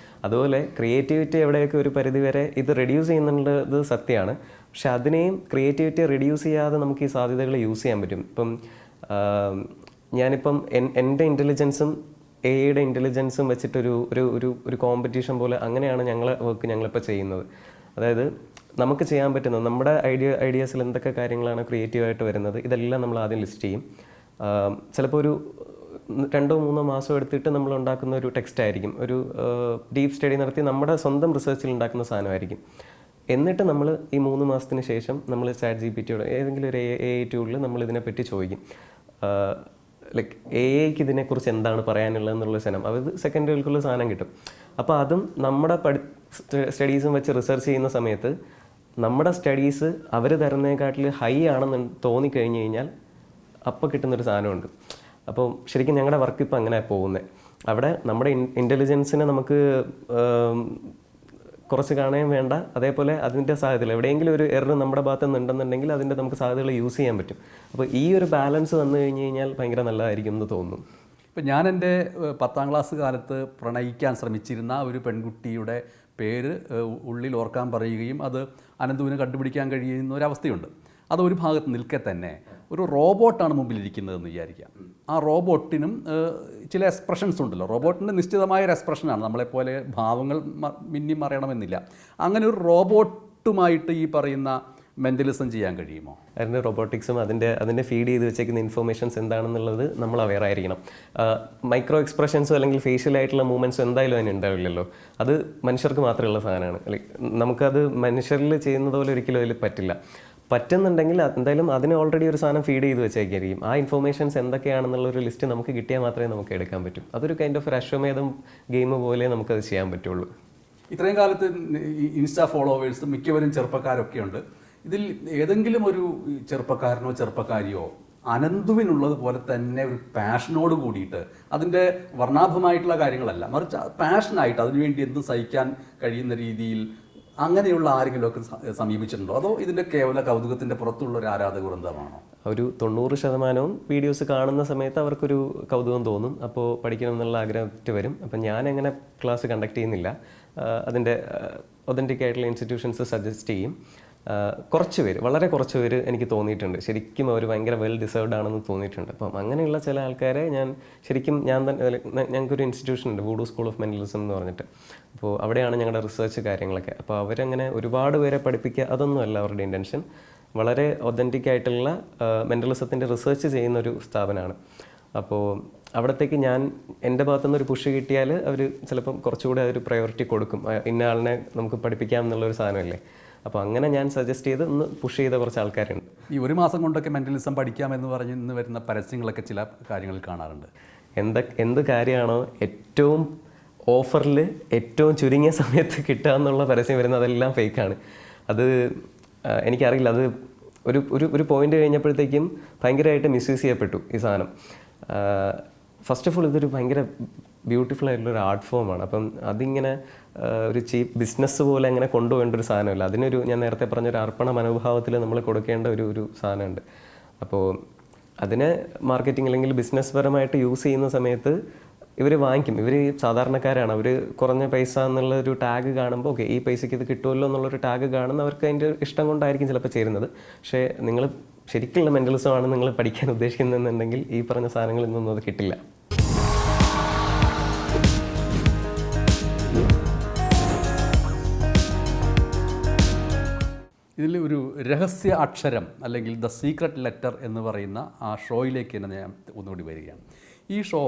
അതുപോലെ ക്രിയേറ്റിവിറ്റി എവിടെയൊക്കെ ഒരു പരിധി വരെ ഇത് റെഡ്യൂസ് ചെയ്യുന്നുള്ളത് സത്യമാണ്. പക്ഷെ അതിനെയും ക്രിയേറ്റിവിറ്റി റെഡ്യൂസ് ചെയ്യാതെ നമുക്ക് ഈ സാധ്യതകൾ യൂസ് ചെയ്യാൻ പറ്റും. ഇപ്പം ഞാനിപ്പം എൻ്റെ ഇൻ്റലിജൻസും AI-യുടെ ഇൻ്റലിജൻസും വെച്ചിട്ടൊരു ഒരു കോമ്പറ്റീഷൻ പോലെ അങ്ങനെയാണ് ഞങ്ങളിപ്പോൾ ചെയ്യുന്നത്. അതായത് നമുക്ക് ചെയ്യാൻ പറ്റുന്നത് നമ്മുടെ ഐഡിയാസിൽ എന്തൊക്കെ കാര്യങ്ങളാണ് ക്രിയേറ്റീവായിട്ട് വരുന്നത് ഇതെല്ലാം നമ്മൾ ആദ്യം ലിസ്റ്റ് ചെയ്യും. ചിലപ്പോൾ ഒരു 2-3 മാസം എടുത്തിട്ട് നമ്മൾ ഉണ്ടാക്കുന്ന ഒരു ടെക്സ്റ്റ് ആയിരിക്കും, ഒരു ഡീപ്പ് സ്റ്റഡി നടത്തി നമ്മുടെ സ്വന്തം റിസർച്ചിൽ ഉണ്ടാക്കുന്ന സാധനമായിരിക്കും. എന്നിട്ട് നമ്മൾ ഈ 3 മാസത്തിന് ശേഷം നമ്മൾ ChatGPTയോട് ഏതെങ്കിലും ഒരു AI ടൂളിൽ നമ്മൾ ഇതിനെപ്പറ്റി ചോദിക്കും, ലൈക്ക് AI-ക്ക് ഇതിനെക്കുറിച്ച് എന്താണ് പറയാനുള്ളത് എന്നുള്ള സാധനം. അത് സെക്കൻഡുകൾക്കുള്ള സാധനം കിട്ടും. അപ്പോൾ അതും നമ്മുടെ സ്റ്റഡീസും വെച്ച് റിസർച്ച് ചെയ്യുന്ന സമയത്ത് നമ്മുടെ സ്റ്റഡീസ് അവർ തരുന്നതിനെക്കാട്ടിൽ ഹൈ ആണെന്ന് തോന്നിക്കഴിഞ്ഞ് കഴിഞ്ഞാൽ അപ്പോൾ കിട്ടുന്നൊരു സാധനമുണ്ട്. അപ്പോൾ ശരിക്കും ഞങ്ങളുടെ വർക്ക് ഇപ്പോൾ അങ്ങനെ പോകുന്നത്. അവിടെ നമ്മുടെ ഇൻ്റലിജൻസിനെ നമുക്ക് കുറച്ച് കാണുകയും വേണ്ട, അതേപോലെ അതിൻ്റെ സാധ്യതകൾ എവിടെയെങ്കിലും ഒരു എറർ നമ്മുടെ ഭാഗത്ത് നിന്നുണ്ടെന്നുണ്ടെങ്കിൽ അതിൻ്റെ നമുക്ക് സാധ്യതകൾ യൂസ് ചെയ്യാൻ പറ്റും. അപ്പോൾ ഈ ഒരു ബാലൻസ് വന്നു കഴിഞ്ഞ് കഴിഞ്ഞാൽ ഭയങ്കര നല്ലതായിരിക്കും എന്ന് തോന്നുന്നു. ഇപ്പം ഞാൻ എൻ്റെ 10ാം ക്ലാസ് കാലത്ത് പ്രണയിക്കാൻ ശ്രമിച്ചിരുന്ന ഒരു പെൺകുട്ടിയുടെ പേര് ഉള്ളിൽ ഓർക്കാൻ പറയുകയും അത് അനന്തുവിന് കണ്ടുപിടിക്കാൻ കഴിയുന്ന ഒരവസ്ഥയുണ്ട്. അതൊരു ഭാഗത്ത് നിൽക്കെ തന്നെ ഒരു റോബോട്ടാണ് മുമ്പിലിരിക്കുന്നതെന്ന് വിചാരിക്കാം. ആ റോബോട്ടിനും ചില എക്സ്പ്രഷൻസ് ഉണ്ടല്ലോ. റോബോട്ടിൻ്റെ നിശ്ചിതമായ ഒരു എക്സ്പ്രഷനാണ്, നമ്മളെപ്പോലെ ഭാവങ്ങൾ മിന്നി മറിയണമെന്നില്ല. അങ്ങനെ ഒരു റോബോട്ടുമായിട്ട് ഈ പറയുന്ന മെൻ്റലിസം ചെയ്യാൻ കഴിയുമോ? അതിൻ്റെ റോബോട്ടിക്സും അതിൻ്റെ ഫീഡ് ചെയ്ത് വെച്ചേക്കുന്ന ഇൻഫർമേഷൻസ് എന്താണെന്നുള്ളത് നമ്മൾ അവെയർ ആയിരിക്കണം. മൈക്രോ എക്സ്പ്രഷൻസോ അല്ലെങ്കിൽ ഫേഷ്യൽ ആയിട്ടുള്ള മൂവ്മെൻറ്റ്സോ എന്തായാലും അതിന് ഉണ്ടാവില്ലല്ലോ. അത് മനുഷ്യർക്ക് മാത്രമുള്ള സാധനമാണ്. ലൈക്ക് നമുക്കത് മനുഷ്യരിൽ ചെയ്യുന്നത് പോലെ ഒരിക്കലും അതിൽ പറ്റില്ല. പറ്റുന്നുണ്ടെങ്കിൽ എന്തായാലും അതിന് ഓൾറെഡി ഒരു സാധനം ഫീഡ് ചെയ്ത് വെച്ചേക്കായിരിക്കും. ആ ഇൻഫർമേഷൻസ് എന്തൊക്കെയാണെന്നുള്ളൊരു ലിസ്റ്റ് നമുക്ക് കിട്ടിയാൽ മാത്രമേ നമുക്ക് എടുക്കാൻ പറ്റൂ. അതൊരു കൈൻഡ് ഓഫ് ഒരു അശ്വമേധം ഗെയിം പോലെ നമുക്കത് ചെയ്യാൻ പറ്റുള്ളൂ. ഇത്രയും കാലത്ത് ഇൻസ്റ്റാ ഫോളോവേഴ്സ് മിക്കവരും ചെറുപ്പക്കാരൊക്കെ ഉണ്ട്. ഇതിൽ ഏതെങ്കിലും ഒരു ചെറുപ്പക്കാരനോ ചെറുപ്പക്കാരിയോ അനന്തുവിനുള്ളത് പോലെ തന്നെ ഒരു പാഷനോട് കൂടിയിട്ട്, അതിൻ്റെ വർണ്ണാഭമായിട്ടുള്ള കാര്യങ്ങളല്ല, മറിച്ച് പാഷനായിട്ട് അതിനുവേണ്ടി എന്തും സഹിക്കാൻ കഴിയുന്ന രീതിയിൽ അങ്ങനെയുള്ള ആരെങ്കിലുമൊക്കെ സമീപിച്ചിട്ടുണ്ടോ? അതോ ഇതിൻ്റെ കേവല കൗതുകത്തിൻ്റെ പുറത്തുള്ള ഒരു ആരാധക വൃന്ദമാണോ? ഒരു 90% വീഡിയോസ് കാണുന്ന സമയത്ത് അവർക്കൊരു കൗതുകം തോന്നും. അപ്പോൾ പഠിക്കണം എന്നുള്ള ആഗ്രഹത്തിൽ വരും. അപ്പം ഞാൻ അങ്ങനെ ക്ലാസ് കണ്ടക്ട് ചെയ്യുന്നില്ല. അതിൻ്റെ ഒതൻറ്റിക് ആയിട്ടുള്ള ഇൻസ്റ്റിറ്റ്യൂഷൻസ് സജസ്റ്റ് ചെയ്യും. കുറച്ച് പേര്, വളരെ കുറച്ച് പേര് എനിക്ക് തോന്നിയിട്ടുണ്ട് ശരിക്കും അവർ ഭയങ്കര വെൽ ഡിസേർവ്ഡ് ആണെന്ന് തോന്നിയിട്ടുണ്ട്. അപ്പം അങ്ങനെയുള്ള ചില ആൾക്കാരെ ഞാൻ തന്നെ ഞങ്ങൾക്കൊരു ഇൻസ്റ്റിറ്റ്യൂഷൻ ഉണ്ട്, വൂഡു സ്കൂൾ ഓഫ് മെൻ്റലിസം എന്ന് പറഞ്ഞിട്ട്. അപ്പോൾ അവിടെയാണ് ഞങ്ങളുടെ റിസർച്ച് കാര്യങ്ങളൊക്കെ. അപ്പോൾ അവരങ്ങനെ ഒരുപാട് പേരെ പഠിപ്പിക്കുക അതൊന്നുമല്ല അവരുടെ ഇൻറ്റൻഷൻ. വളരെ ഒതൻറ്റിക് ആയിട്ടുള്ള മെൻ്റലിസത്തിൻ്റെ റിസർച്ച് ചെയ്യുന്നൊരു സ്ഥാപനമാണ്. അപ്പോൾ അവിടത്തേക്ക് ഞാൻ എൻ്റെ ഭാഗത്തുനിന്ന് ഒരു പുഷ് കിട്ടിയാൽ അവർ ചിലപ്പം കുറച്ചുകൂടി അതൊരു പ്രയോറിറ്റി കൊടുക്കും. ഇന്ന ആളിനെ നമുക്ക് പഠിപ്പിക്കാം എന്നുള്ളൊരു സാധനമല്ലേ. അപ്പോൾ അങ്ങനെ ഞാൻ സജസ്റ്റ് ചെയ്ത് ഒന്ന് പുഷ് ചെയ്ത കുറച്ച് ആൾക്കാരുണ്ട്. ഈ ഒരു മാസം കൊണ്ടൊക്കെ മെൻ്റലിസം പഠിക്കാമെന്ന് പറഞ്ഞ് ഇന്ന് വരുന്ന പരസ്യങ്ങളൊക്കെ ചില കാര്യങ്ങളിൽ കാണാറുണ്ട്. എന്ത് കാര്യമാണോ ഏറ്റവും ഓഫറിൽ ഏറ്റവും ചുരുങ്ങിയ സമയത്ത് കിട്ടുക എന്നുള്ള പരസ്യം വരുന്നത് അതെല്ലാം ഫേക്കാണ്. അത് എനിക്കറിയില്ല, അത് ഒരു പോയിന്റ് കഴിഞ്ഞപ്പോഴത്തേക്കും ഭയങ്കരമായിട്ട് മിസ്യൂസ് ചെയ്യപ്പെട്ടു ഈ സാധനം. ഫസ്റ്റ് ഓഫ് ഓൾ ഇതൊരു ഭയങ്കര ബ്യൂട്ടിഫുൾ ആയിട്ടുള്ളൊരു ആർട്ട് ഫോമാണ്. അപ്പം അതിങ്ങനെ ഒരു ചീപ്പ് ബിസിനസ് പോലെ അങ്ങനെ കൊണ്ടുപോകേണ്ട ഒരു സാധനമല്ല. ഞാൻ നേരത്തെ പറഞ്ഞൊരു അർപ്പണ മനോഭാവത്തിൽ നമ്മൾ കൊടുക്കേണ്ട ഒരു സാധനമുണ്ട്. അപ്പോൾ അതിനെ മാർക്കറ്റിംഗ് അല്ലെങ്കിൽ ബിസിനസ് പരമായിട്ട് യൂസ് ചെയ്യുന്ന സമയത്ത് ഇവർ വാങ്ങിക്കും. ഇവർ സാധാരണക്കാരാണ്. അവർ കുറഞ്ഞ പൈസ എന്നുള്ളൊരു ടാഗ് കാണുമ്പോൾ ഓക്കെ ഈ പൈസയ്ക്ക് ഇത് കിട്ടുമല്ലോ എന്നുള്ളൊരു ടാഗ് കാണുന്ന അവർക്ക് അതിൻ്റെ ഇഷ്ടം കൊണ്ടായിരിക്കും ചിലപ്പോൾ ചേരുന്നത്. പക്ഷേ നിങ്ങൾ ശരിക്കുള്ള മെൻ്റലിസമാണ് നിങ്ങൾ പഠിക്കാൻ ഉദ്ദേശിക്കുന്നതെന്നുണ്ടെങ്കിൽ ഈ പറഞ്ഞ സാധനങ്ങളിൽ നിന്നൊന്നും അത് കിട്ടില്ല. ഇതിൽ ഒരു രഹസ്യ അക്ഷരം അല്ലെങ്കിൽ ദ സീക്രട്ട് ലെറ്റർ എന്ന് പറയുന്ന ആ ഷോയിലേക്ക് തന്നെ ഞാൻ ഒന്നുകൂടി വരികയാണ്. ഈ ഷോ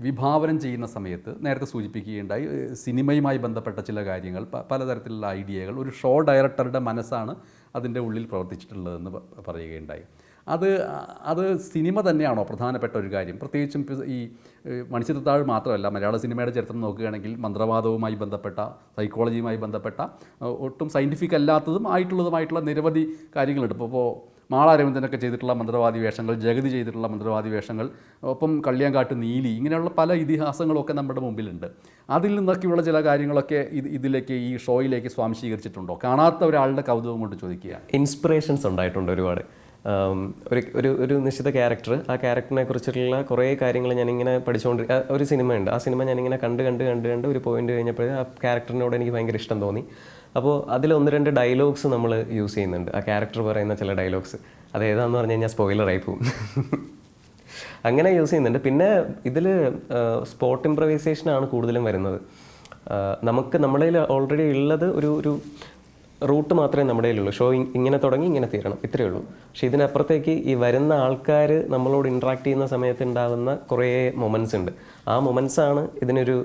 വിഭാവനം ചെയ്യുന്ന സമയത്ത് നേരത്തെ സൂചിപ്പിക്കുകയുണ്ടായി, സിനിമയുമായി ബന്ധപ്പെട്ട ചില കാര്യങ്ങൾ, പലതരത്തിലുള്ള ഐഡിയകൾ, ഒരു ഷോ ഡയറക്ടറുടെ മനസ്സാണ് അതിൻ്റെ ഉള്ളിൽ പ്രവർത്തിച്ചിട്ടുള്ളതെന്ന് പറയുകയുണ്ടായി. അത് സിനിമ തന്നെയാണോ പ്രധാനപ്പെട്ട ഒരു കാര്യം? പ്രത്യേകിച്ചും ഈ മണിച്ചിത്രത്താഴ് മാത്രമല്ല, മലയാള സിനിമയുടെ ചരിത്രം നോക്കുകയാണെങ്കിൽ മന്ത്രവാദവുമായി ബന്ധപ്പെട്ട, സൈക്കോളജിയുമായി ബന്ധപ്പെട്ട, ഒട്ടും സയൻറ്റിഫിക് അല്ലാത്തതും ആയിട്ടുള്ളതുമായിട്ടുള്ള നിരവധി കാര്യങ്ങളുണ്ട്. ഇപ്പോൾ മാള അരവിന്ദനൊക്കെ ചെയ്തിട്ടുള്ള മന്ത്രവാദി വേഷങ്ങൾ, ജഗതി ചെയ്തിട്ടുള്ള മന്ത്രവാദി വേഷങ്ങൾ, ഒപ്പം കള്ളിയാങ്കാട്ട് നീലി, ഇങ്ങനെയുള്ള പല ഇതിഹാസങ്ങളൊക്കെ നമ്മുടെ മുമ്പിലുണ്ട്. അതിൽ നിന്നൊക്കെയുള്ള ചില കാര്യങ്ങളൊക്കെ ഇതിലേക്ക്, ഈ ഷോയിലേക്ക് സ്വാംശീകരിച്ചിട്ടുണ്ടോ? കാണാത്ത ഒരാളുടെ കൗതുകം കൊണ്ട് ചോദിക്കുകയാണ്. ഇൻസ്പിറേഷൻസ് ഉണ്ടായിട്ടുണ്ട് ഒരുപാട്. ഒരു നിശ്ചിത ക്യാരക്ടർ, ആ ക്യാരക്ടറിനെ കുറിച്ചിട്ടുള്ള കുറേ കാര്യങ്ങൾ ഞാനിങ്ങനെ ഒരു സിനിമയുണ്ട്. ആ സിനിമ ഞാനിങ്ങനെ കണ്ട് ഒരു പോയിന്റ് കഴിഞ്ഞപ്പോഴേ ആ ക്യാരക്ടറിനോട് എനിക്ക് ഭയങ്കര ഇഷ്ടം തോന്നി. അപ്പോൾ അതിൽ 1-2 ഡയലോഗ്സ് നമ്മൾ യൂസ് ചെയ്യുന്നുണ്ട്. ആ ക്യാരക്ടർ പറയുന്ന ചില ഡയലോഗ്സ്, അത് ഏതാണെന്ന് പറഞ്ഞു കഴിഞ്ഞാൽ സ്പോയിലറായി പോകും. അങ്ങനെ യൂസ് ചെയ്യുന്നുണ്ട്. പിന്നെ ഇതിൽ സ്പോട്ട് ഇംപ്രവൈസേഷനാണ് കൂടുതലും വരുന്നത്. നമ്മുടെ ഓൾറെഡി ഉള്ളത് ഒരു റൂട്ട് മാത്രമേ നമ്മുടെ കയ്യിലുള്ളൂ. ഷോ ഇങ്ങനെ തുടങ്ങി ഇങ്ങനെ തീരണം, ഇത്രയേ ഉള്ളൂ. പക്ഷേ ഇതിനപ്പുറത്തേക്ക് ഈ വരുന്ന ആൾക്കാർ നമ്മളോട് ഇൻട്രാക്ട് ചെയ്യുന്ന സമയത്ത് ഉണ്ടാകുന്ന കുറേ മൊമെൻറ്റ്സ് ഉണ്ട്. ആ മൊമെൻറ്റ്സാണ് ഇതിനൊരു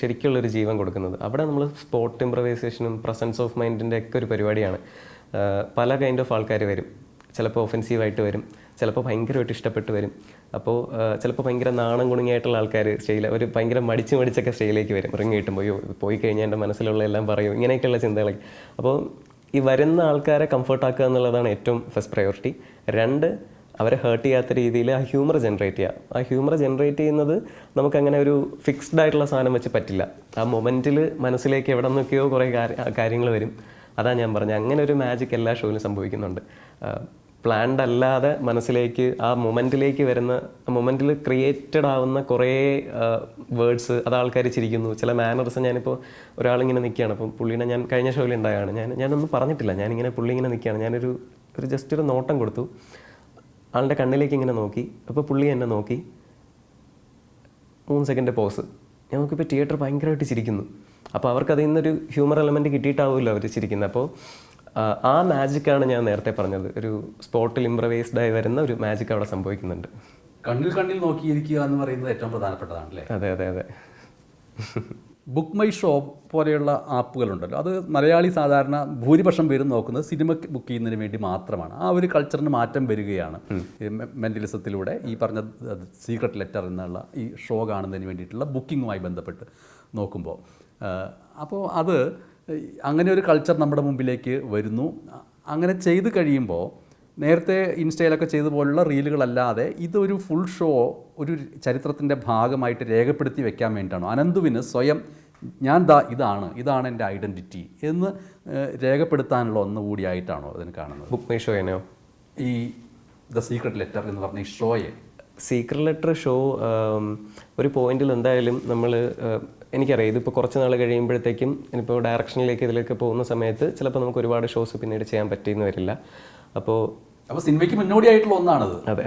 ശരിക്കുള്ളൊരു ജീവൻ കൊടുക്കുന്നത്. അവിടെ നമ്മൾ സ്പോട്ട് ഇംപ്രവൈസേഷനും പ്രസൻസ് ഓഫ് മൈൻഡിൻ്റെ ഒക്കെ ഒരു പരിപാടിയാണ്. പല കൈൻഡ് ഓഫ് ആൾക്കാർ വരും. ചിലപ്പോൾ ഒഫെൻസീവായിട്ട് വരും, ചിലപ്പോൾ ഭയങ്കരമായിട്ട് ഇഷ്ടപ്പെട്ട് വരും. അപ്പോൾ ചിലപ്പോൾ ഭയങ്കര നാണം കുണുങ്ങിയായിട്ടുള്ള ആൾക്കാർ ഒരു ഭയങ്കര മടിച്ചൊക്കെ സ്റ്റേജിലേക്ക് വരും. റിങ് കിട്ടുമ്പോൾ പോയി കഴിഞ്ഞാൽ എൻ്റെ മനസ്സിലുള്ള എല്ലാം പറയും, ഇങ്ങനെയൊക്കെയുള്ള ചിന്തകളൊക്കെ. അപ്പോൾ ഈ വരുന്ന ആൾക്കാരെ കംഫർട്ടാക്കുക എന്നുള്ളതാണ് ഏറ്റവും ഫസ്റ്റ് പ്രയോറിറ്റി. 2, അവരെ ഹേർട്ട് ചെയ്യാത്ത രീതിയിൽ ആ ഹ്യൂമർ ജനറേറ്റ് ചെയ്യുക. ആ ഹ്യൂമർ ജനറേറ്റ് ചെയ്യുന്നത് നമുക്കങ്ങനെ ഒരു ഫിക്സ്ഡ് ആയിട്ടുള്ള സാധനം വെച്ച് പറ്റില്ല. ആ മൊമെൻറ്റിൽ മനസ്സിലേക്ക് എവിടെ നിന്നൊക്കെയോ കുറേ കാര്യങ്ങൾ വരും. അതാണ് ഞാൻ പറഞ്ഞത്, അങ്ങനെ ഒരു മാജിക് എല്ലാ ഷോയിലും സംഭവിക്കുന്നുണ്ട്. പ്ലാൻഡ് അല്ലാതെ മനസ്സിലേക്ക് ആ മൊമെൻറ്റിലേക്ക് വരുന്ന, മൊമെൻറ്റിൽ ക്രിയേറ്റഡ് ആവുന്ന കുറേ വേർഡ്സ്, അത് ആൾക്കാർ ചിരിക്കുന്നു. ചില മാനേഴ്സ്, ഞാനിപ്പോൾ ഒരാളിങ്ങനെ നിൽക്കുകയാണ്, അപ്പം പുള്ളീനെ ഞാൻ കഴിഞ്ഞ ഷോയിൽ ഉണ്ടായാണ്, ഞാനൊന്നും പറഞ്ഞിട്ടില്ല, ഞാനിങ്ങനെ പുള്ളി ഇങ്ങനെ നിൽക്കുകയാണ്, ഞാനൊരു ജസ്റ്റ് ഒരു നോട്ടം കൊടുത്തു, ആളുടെ കണ്ണിലേക്ക് ഇങ്ങനെ നോക്കി, അപ്പോൾ പുള്ളി എന്നെ നോക്കി, 3 സെക്കൻഡ് പോസ്. ഞാൻ നോക്കിയപ്പോൾ തിയേറ്റർ ഭയങ്കരമായിട്ട് ചിരിക്കുന്നു. അപ്പോൾ അവർക്ക് അതിൽ നിന്നൊരു ഹ്യൂമർ എലമെൻറ്റ് കിട്ടിയിട്ടാവുമല്ലോ അവർ ചിരിക്കുന്നത്. അപ്പോൾ ആ മാജിക്കാണ് ഞാൻ നേരത്തെ പറഞ്ഞത്, ഒരു സ്പോട്ടിൽ ഇംപ്രവൈസ്ഡായി വരുന്ന ഒരു മാജിക് അവിടെ സംഭവിക്കുന്നുണ്ട്. കണ്ണിൽ നോക്കിയിരിക്കുക എന്ന് പറയുന്നത് ഏറ്റവും പ്രധാനപ്പെട്ടതാണ് അല്ലേ? അതെ. ബുക്ക് മൈ ഷോ പോലെയുള്ള ആപ്പുകളുണ്ടല്ലോ, അത് മലയാളി സാധാരണ ഭൂരിപക്ഷം പേരും നോക്കുന്നത് സിനിമ ബുക്ക് ചെയ്യുന്നതിന് വേണ്ടി മാത്രമാണ്. ആ ഒരു കൾച്ചറിന് മാറ്റം വരികയാണ് മെൻ്റലിസത്തിലൂടെ. ഈ പറഞ്ഞ സീക്രട്ട് ലെറ്റർ എന്നുള്ള ഈ ഷോ കാണുന്നതിന് വേണ്ടിയിട്ടുള്ള ബുക്കിങ്ങുമായി ബന്ധപ്പെട്ട് നോക്കുമ്പോൾ, അപ്പോൾ അത് അങ്ങനെ ഒരു കൾച്ചർ നമ്മുടെ മുമ്പിലേക്ക് വരുന്നു. അങ്ങനെ ചെയ്ത് കഴിയുമ്പോൾ നേരത്തെ ഇൻസ്റ്റയിലൊക്കെ ചെയ്ത പോലുള്ള റീലുകളല്ലാതെ ഇതൊരു ഫുൾ ഷോ ഒരു ചരിത്രത്തിൻ്റെ ഭാഗമായിട്ട് രേഖപ്പെടുത്തി വെക്കാൻ വേണ്ടിയിട്ടാണോ? അനന്തുവിന് സ്വയം ഇതാണ് എൻ്റെ ഐഡൻറ്റിറ്റി എന്ന് രേഖപ്പെടുത്താനുള്ള ഒന്നുകൂടിയായിട്ടാണോ അതിന് കാണുന്നത്? ബുക്ക് മൈ ഷോയെയോ ഈ ദ സീക്രട്ട് ലെറ്റർ എന്ന് പറഞ്ഞ ഈ ഷോയെ? സീക്രട്ട് ലെറ്റർ ഷോ ഒരു പോയിന്റിൽ എന്തായാലും നമ്മൾ എനിക്കറിയാം ഇതിപ്പോൾ കുറച്ച് നാൾ കഴിയുമ്പോഴത്തേക്കും ഇപ്പോൾ ഇതിലേക്ക് പോകുന്ന സമയത്ത് ചിലപ്പോൾ നമുക്ക് ഒരുപാട് ഷോസ് പിന്നീട് ചെയ്യാൻ പറ്റിയെന്ന് വരില്ല. അപ്പോൾ സിനിമയ്ക്ക് മുന്നോടിയായിട്ടുള്ള ഒന്നാണത്. അതെ,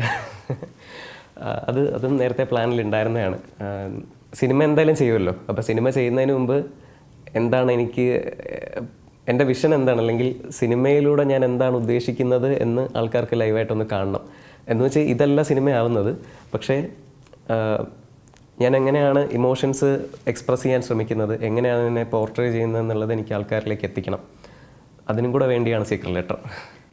അതും നേരത്തെ പ്ലാനിൽ ഉണ്ടായിരുന്നതാണ്. സിനിമ എന്തായാലും ചെയ്യുമല്ലോ. അപ്പോൾ സിനിമ ചെയ്യുന്നതിന് മുമ്പ് എന്താണ് എൻ്റെ വിഷൻ എന്താണ്, അല്ലെങ്കിൽ സിനിമയിലൂടെ ഞാൻ എന്താണ് ഉദ്ദേശിക്കുന്നത് എന്ന് ആൾക്കാർക്ക് ലൈവായിട്ടൊന്ന് കാണണം. എന്ന് വെച്ചാൽ ഇതല്ല സിനിമയാവുന്നത്, പക്ഷേ ഞാൻ എങ്ങനെയാണ് ഇമോഷൻസ് എക്സ്പ്രസ് ചെയ്യാൻ ശ്രമിക്കുന്നത്, എങ്ങനെയാണ് എന്നെ പോർട്രേ ചെയ്യുന്നത് എന്നുള്ളത് എനിക്ക് ആൾക്കാരിലേക്ക് എത്തിക്കണം. അതിനും കൂടെ വേണ്ടിയാണ് സീക്രട്ട് ലെറ്റർ.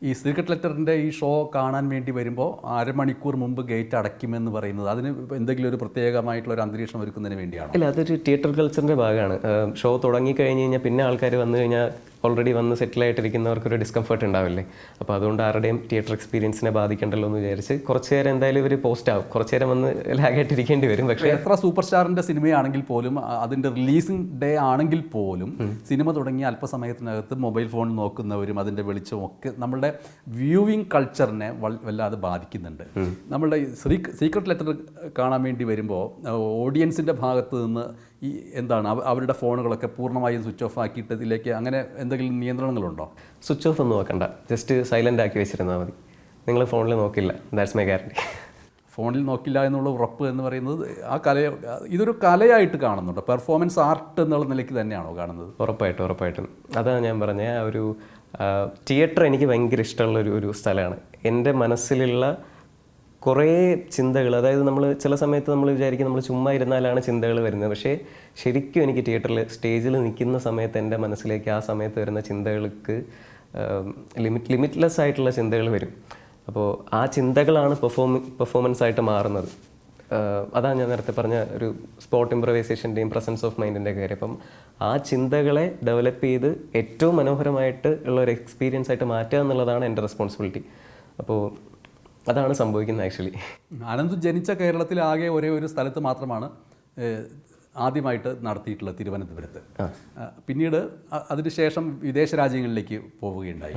ഈ സീക്രട്ട് ലെറ്ററിൻ്റെ ഈ ഷോ കാണാൻ വേണ്ടി വരുമ്പോൾ അരമണിക്കൂർ മുമ്പ് ഗേറ്റ് അടയ്ക്കുമെന്ന് പറയുന്നത് അതിന് എന്തെങ്കിലും ഒരു പ്രത്യേകമായിട്ടുള്ള ഒരു അന്തരീക്ഷം ഒരുക്കുന്നതിന് വേണ്ടിയാണ്? ഇല്ല, അതൊരു തിയേറ്റർ കൾച്ചറിൻ്റെ ഭാഗമാണ്. ഷോ തുടങ്ങി കഴിഞ്ഞ് കഴിഞ്ഞാൽ പിന്നെ ആൾക്കാർ വന്നു കഴിഞ്ഞാൽ ഓൾറെഡി വന്ന് സെറ്റിലായിട്ടിരിക്കുന്നവർക്കൊരു ഡിസ്കംഫർട്ട് ഉണ്ടാവില്ലേ. അപ്പോൾ അതുകൊണ്ട് ആരുടെയും തിയേറ്റർ എക്സ്പീരിയൻസിനെ ബാധിക്കണ്ടല്ലോ എന്ന് വിചാരിച്ച് കുറച്ച് നേരം എന്തായാലും ഇവർ പോസ്റ്റ് ആവും, കുറച്ച് നേരം വന്ന് ലാഗായിട്ടിരിക്കേണ്ടി വരും. പക്ഷേ എത്ര സൂപ്പർ സ്റ്റാറിൻ്റെ സിനിമയാണെങ്കിൽ പോലും അതിൻ്റെ റിലീസിംഗ് ഡേ ആണെങ്കിൽ പോലും സിനിമ തുടങ്ങിയ അല്പസമയത്തിനകത്ത് മൊബൈൽ ഫോൺ നോക്കുന്നവരും അതിൻ്റെ വെളിച്ചവും ഒക്കെ നമ്മളുടെ വ്യൂവിങ് കൾച്ചറിനെ വല്ലാതെ ബാധിക്കുന്നുണ്ട്. നമ്മളുടെ സീക്രട്ട് ലെറ്റർ കാണാൻ വേണ്ടി വരുമ്പോൾ ഓഡിയൻസിൻ്റെ ഭാഗത്ത് നിന്ന് ഈ എന്താണ് അവരുടെ ഫോണുകളൊക്കെ പൂർണ്ണമായും സ്വിച്ച് ഓഫ് ആക്കിയിട്ട് ഇതിലേക്ക് അങ്ങനെ എന്തെങ്കിലും നിയന്ത്രണങ്ങളുണ്ടോ? സ്വിച്ച് ഓഫ് ഒന്നും നോക്കണ്ട, ജസ്റ്റ് സൈലൻ്റ് ആക്കി വെച്ചിരുന്നാൽ മതി. നിങ്ങൾ ഫോണിൽ നോക്കില്ല, ദാറ്റ്സ് മൈ ഗ്യാരണ്ടി. ഫോണിൽ നോക്കില്ല എന്നുള്ള ഉറപ്പ് എന്ന് പറയുന്നത് ഇതൊരു കലയായിട്ട് കാണുന്നുണ്ട്, പെർഫോമൻസ് ആർട്ട് എന്നുള്ള നിലയ്ക്ക് തന്നെയാണോ കാണുന്നത്? ഉറപ്പായിട്ടും അതാണ് ഞാൻ പറഞ്ഞ ഒരു തിയേറ്റർ എനിക്ക് ഭയങ്കര ഇഷ്ടമുള്ള ഒരു സ്ഥലമാണ്. എൻ്റെ മനസ്സിലുള്ള കുറേ ചിന്തകൾ, അതായത് നമ്മൾ ചില സമയത്ത് നമ്മൾ വിചാരിക്കും നമ്മൾ ചുമ്മാ ഇരുന്നാലാണ് ചിന്തകൾ വരുന്നത്, പക്ഷേ ശരിക്കും എനിക്ക് തിയേറ്ററിൽ സ്റ്റേജിൽ നിൽക്കുന്ന സമയത്ത് എൻ്റെ മനസ്സിലേക്ക് ആ സമയത്ത് വരുന്ന ചിന്തകൾക്ക് ലിമിറ്റ്ലെസ് ആയിട്ടുള്ള ചിന്തകൾ വരും. അപ്പോൾ ആ ചിന്തകളാണ് പെർഫോമൻസ് ആയിട്ട് മാറുന്നത്. അതാണ് ഞാൻ നേരത്തെ പറഞ്ഞ ഒരു സ്പോട്ട് ഇംപ്രവൈസേഷൻ്റെയും പ്രസൻസ് ഓഫ് മൈൻഡിൻ്റെ കാര്യം. അപ്പം ആ ചിന്തകളെ ഡെവലപ്പ് ചെയ്ത് ഏറ്റവും മനോഹരമായിട്ട് ഉള്ള ഒരു എക്സ്പീരിയൻസ് ആയിട്ട് മാറ്റുക എന്നുള്ളതാണ് എൻ്റെ റെസ്പോൺസിബിലിറ്റി. അപ്പോൾ അതാണ് സംഭവിക്കുന്നത് ആക്ച്വലി. അനന്തു ജനിച്ച കേരളത്തിൽ ആകെ ഒരേ ഒരു സ്ഥലത്ത് മാത്രമാണ് ആദ്യമായിട്ട് നടത്തിയിട്ടുള്ളത്, തിരുവനന്തപുരത്ത്. പിന്നീട് അതിനുശേഷം വിദേശ രാജ്യങ്ങളിലേക്ക് പോവുകയുണ്ടായി.